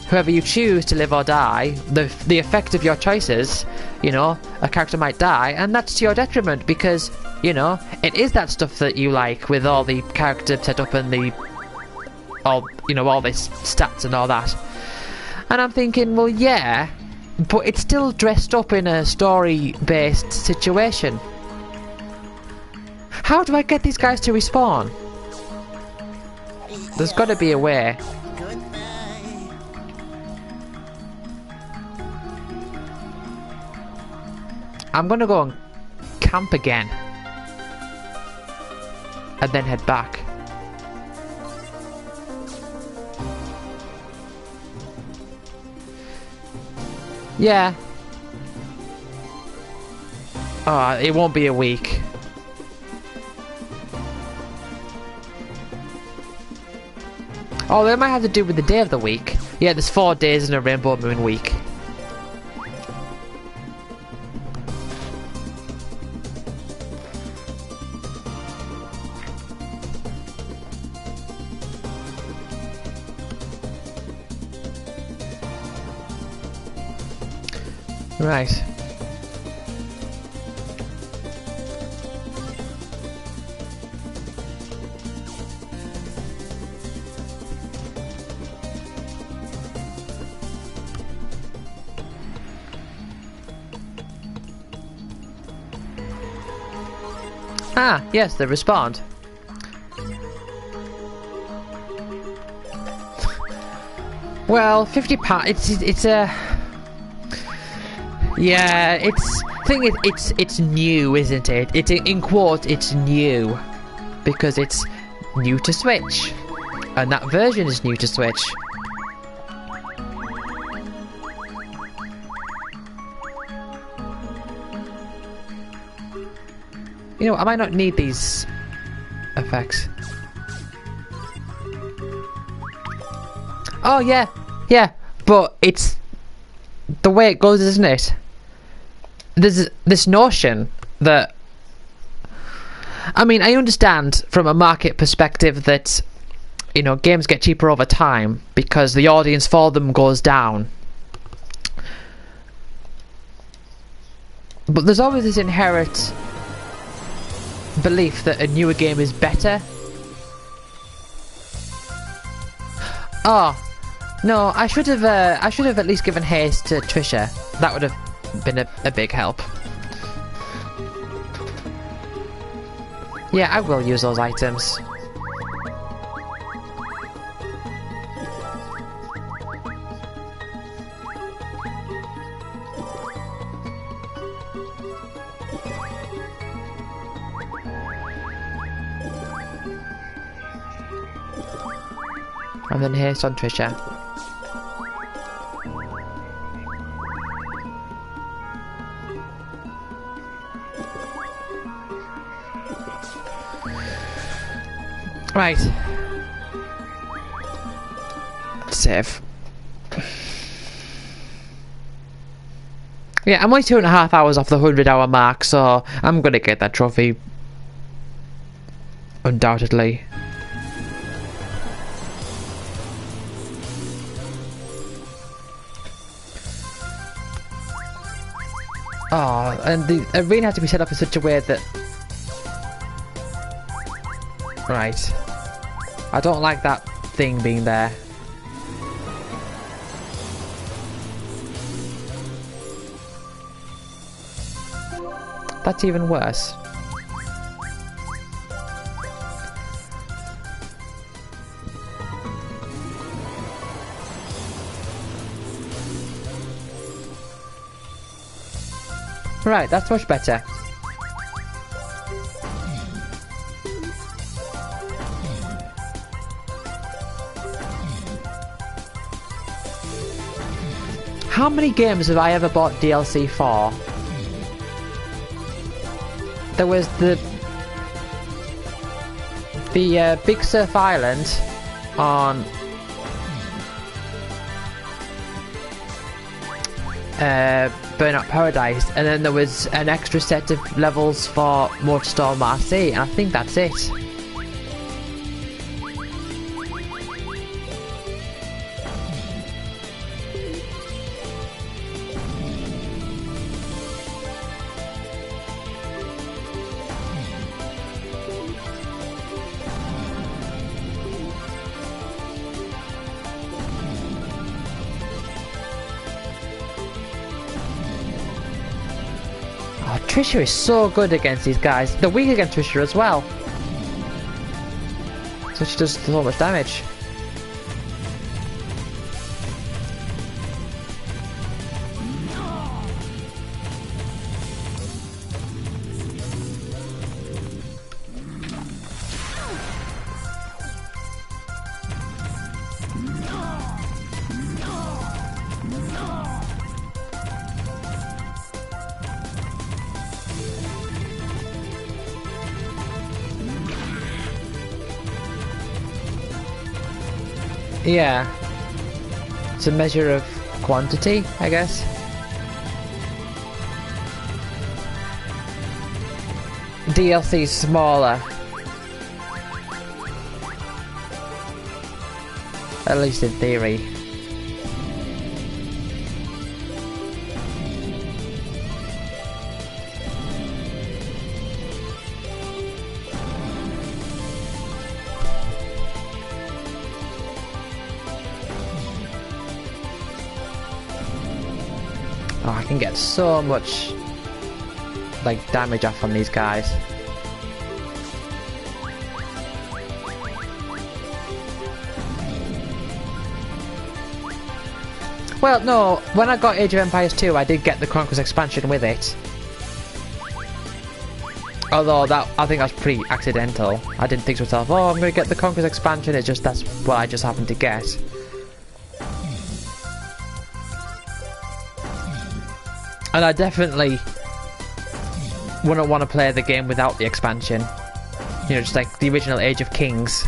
whoever you choose to live or die, the effect of your choices, you know, a character might die, and that's to your detriment because, you know, it is that stuff that you like with all the character setup and all this stats and all that. And I'm thinking, well, yeah, but it's still dressed up in a story-based situation. How do I get these guys to respawn? There's got to be a way. Goodbye. I'm gonna go and camp again. And then head back. Yeah. Oh, it won't be a week. Oh, that might have to do with the day of the week. Yeah, there's 4 days in a Rainbow Moon week. Right. Ah, yes, they respond. Well, £50. It's a. Yeah, it's new, isn't it? It's in quotes, it's new because it's new to Switch, and that version is new to Switch. You know, I might not need these effects. Oh yeah, but it's the way it goes, isn't it? There's this notion that, I mean, I understand from a market perspective that, you know, games get cheaper over time because the audience for them goes down. But there's always this inherent belief that a newer game is better. Oh, no, I should have at least given haste to Trisha. That would have been a big help. Yeah, I will use those items. And then haste on Trisha. Right. Save. Yeah, I'm only 2.5 hours off the 100-hour mark, so I'm gonna get that trophy. Undoubtedly. Oh, and the arena has to be set up in such a way that... Right. I don't like that thing being there. That's even worse. Right, that's much better. How many games have I ever bought DLC for? There was the Big Surf Island on Burnout Paradise, and then there was an extra set of levels for Motorstorm RC, and I think that's it. Trisha is so good against these guys. They're weak against Trisha as well. So she does so much damage. Yeah. It's a measure of quantity, I guess. DLC is smaller. At least in theory. Oh, I can get so much like damage off from these guys. Well, no, when I got Age of Empires 2, I did get the Conquest expansion with it. Although I think that was pretty accidental. I didn't think to myself, oh, I'm going to get the Conquest expansion. It's just that's what I just happened to get. And I definitely wouldn't want to play the game without the expansion. You know, just like the original Age of Kings.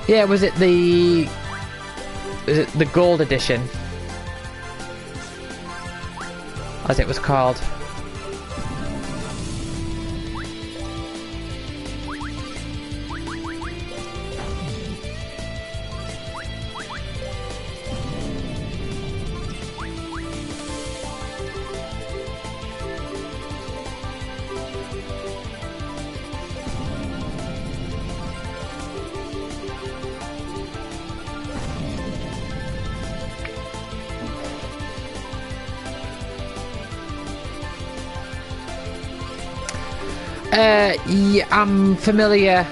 Yeah, was it the gold edition? As it was called. Yeah, I'm familiar.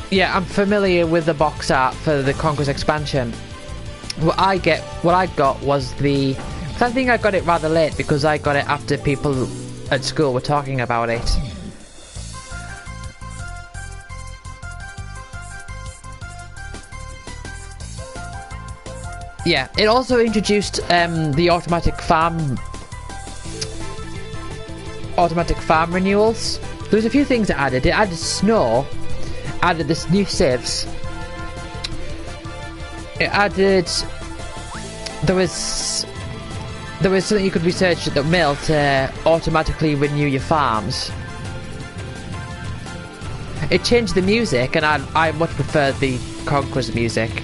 Yeah, I'm familiar with the box art for the Conquest expansion. What I got was the. I think I got it rather late because I got it after people at school were talking about it. Yeah, it also introduced the automatic farm renewals. There was a few things it added. It added snow, added this new civs. It added there was something you could research at the mill to automatically renew your farms. It changed the music, and I much prefer the Conquest music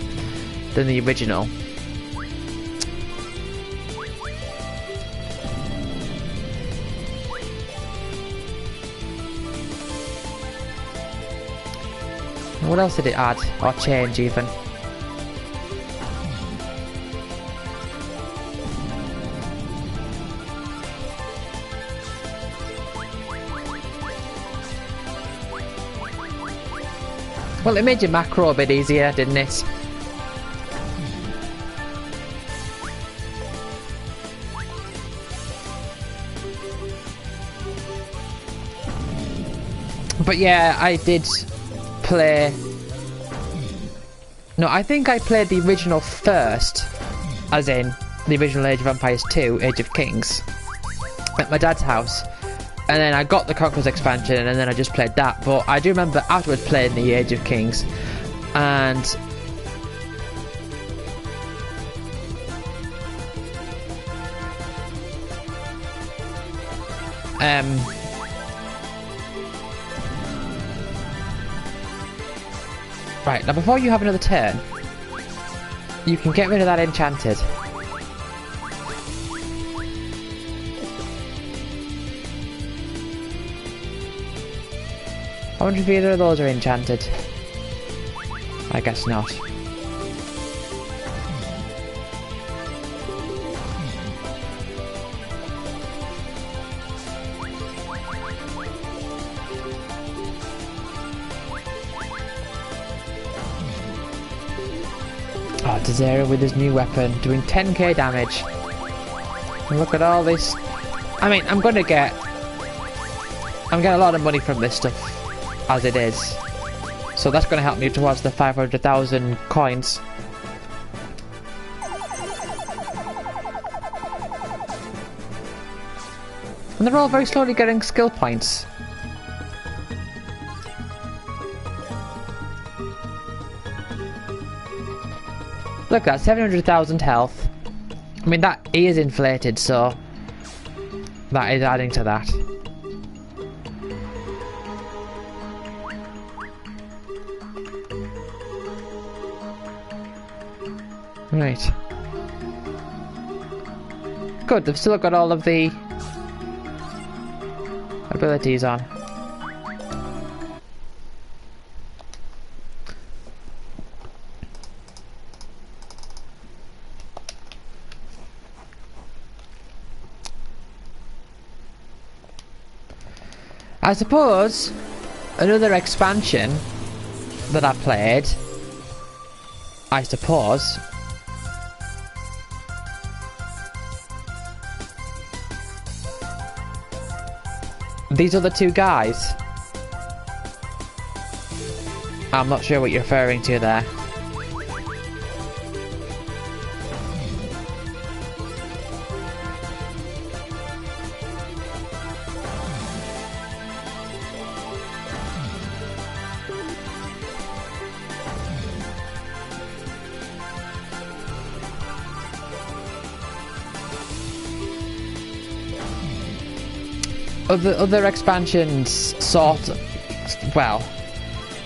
than the original. What else did it add, or change even? Well, it made your macro a bit easier, didn't it? But yeah, I did play. No, I think I played the original first, as in the original Age of Empires 2, Age of Kings. at my dad's house, and then I got the Conquest expansion, and then I just played that. But I do remember afterwards playing the Age of Kings, and right, now before you have another turn, you can get rid of that enchanted. I wonder if either of those are enchanted. I guess not. Oh, Tazera with his new weapon, doing 10k damage. And look at all this. I mean, I'm getting a lot of money from this stuff as it is. So that's going to help me towards the 500,000 coins. And they're all very slowly getting skill points. Look at that, 700,000 health. I mean, that is inflated, so that is adding to that. Right. Good, they've still got all of the abilities on. I suppose another expansion that I played, I suppose, these other two guys. I'm not sure what you're referring to there. Other expansions sort of, well,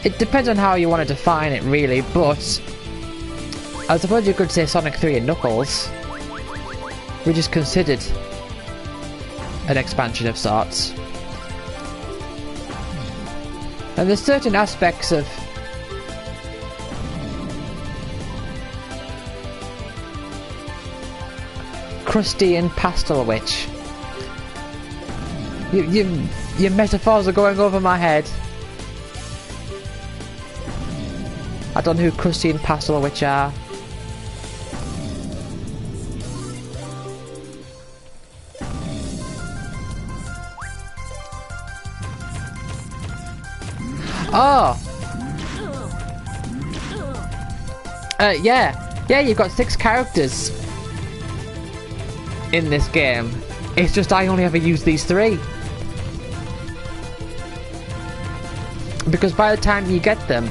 it depends on how you want to define it really, but I suppose you could say Sonic 3 and Knuckles, which is considered an expansion of sorts. And there's certain aspects of Krusty and Pastel Witch. Your metaphors are going over my head. I don't know who Krusty and Pastel Witch are. Oh! Yeah, you've got 6 characters in this game. It's just I only ever use these 3. Because by the time you get them,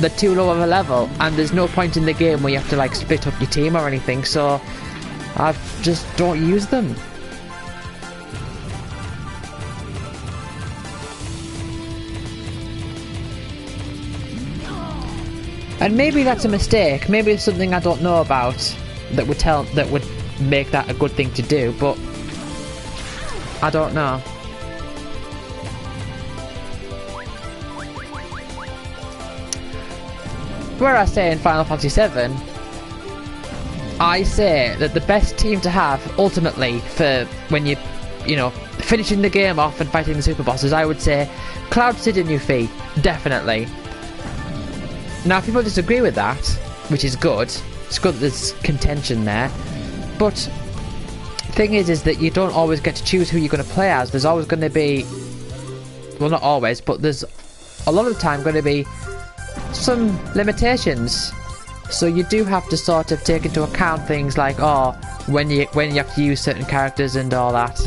they're too low of a level, and there's no point in the game where you have to like split up your team or anything, so I just don't use them. And maybe that's a mistake, maybe it's something I don't know about that would make that a good thing to do, but I don't know. Where I say in Final Fantasy VII, I say that the best team to have ultimately for when you know, finishing the game off and fighting the super bosses, I would say Cloud, Sid and Yuffie, definitely. Now people disagree with that, which is good. It's good that there's contention there. But the thing is that you don't always get to choose who you're going to play as. There's always going to be, well, not always, but there's a lot of the time going to be some limitations So you do have to sort of take into account things like, oh, when you have to use certain characters and all that.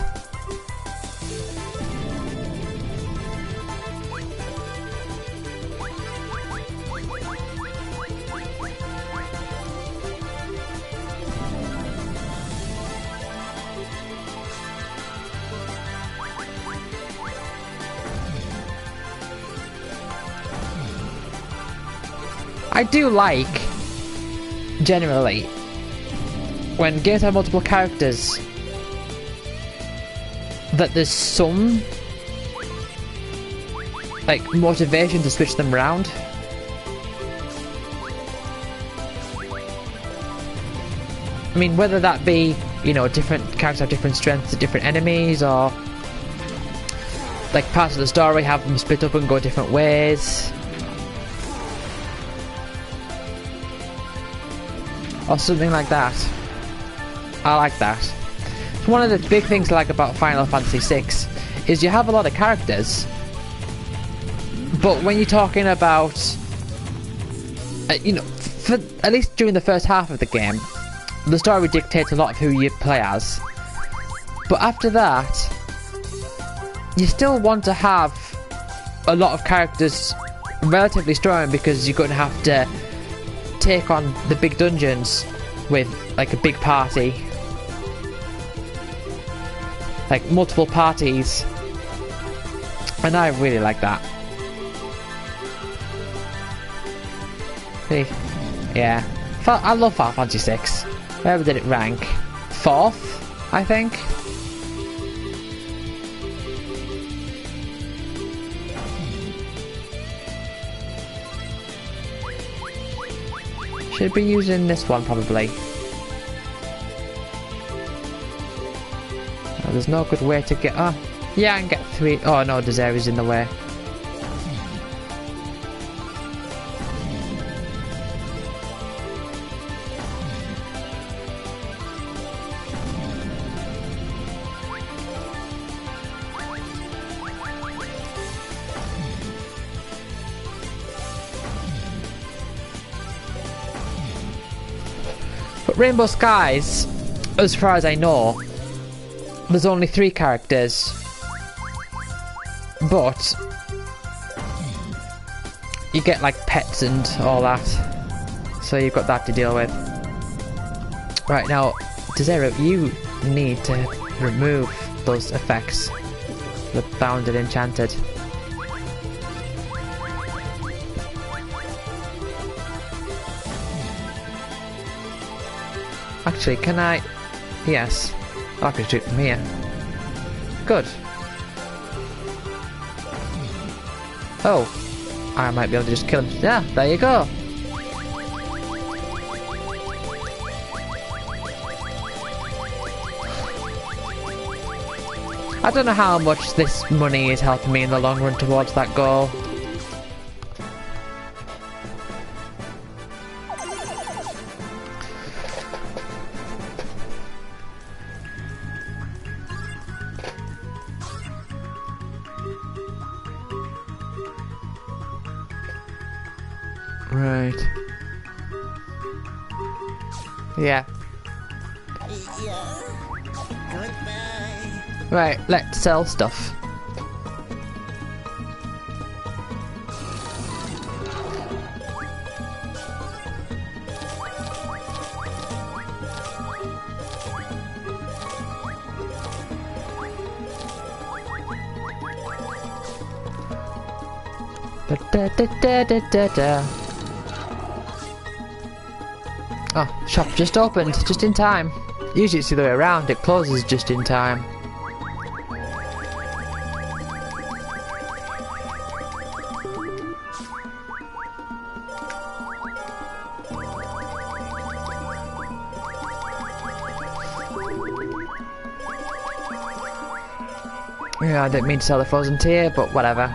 I do like, generally, when games have multiple characters, that there's some, like, motivation to switch them around. I mean, whether that be, you know, different characters have different strengths to different enemies, or, like, parts of the story have them split up and go different ways. Or something like that. I like that. One of the big things I like about Final Fantasy VI is you have a lot of characters, but when you're talking about, you know, for at least during the first half of the game, the story dictates a lot of who you play as. But after that, you still want to have a lot of characters relatively strong, because you're going to have to take on the big dungeons with like a big party, like multiple parties, and I really like that. See, yeah, I love Final Fantasy VI. Where did it rank? 4th, I think. Should be using this one probably. Oh, there's no good way to get. Oh, yeah, I can get 3. Oh no, there's areas in the way. But Rainbow Skies, as far as I know, there's only 3 characters, but you get like pets and all that, so you've got that to deal with. Right, now, Zero, you need to remove those effects. The bounded enchanted. Actually, can I? Yes. I can shoot from here. Good. Oh. I might be able to just kill him. Yeah, there you go. I don't know how much this money is helping me in the long run towards that goal. Right. Yeah. Yeah. Goodbye. Right, let's sell stuff. Da da da da da da. Oh, shop just opened, just in time. Usually it's the other way around, it closes just in time. Yeah, I didn't mean to sell the frozen tier, but whatever.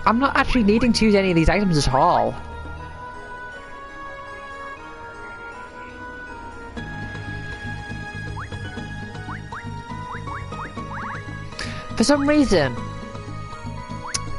I'm not actually needing to use any of these items at all. For some reason,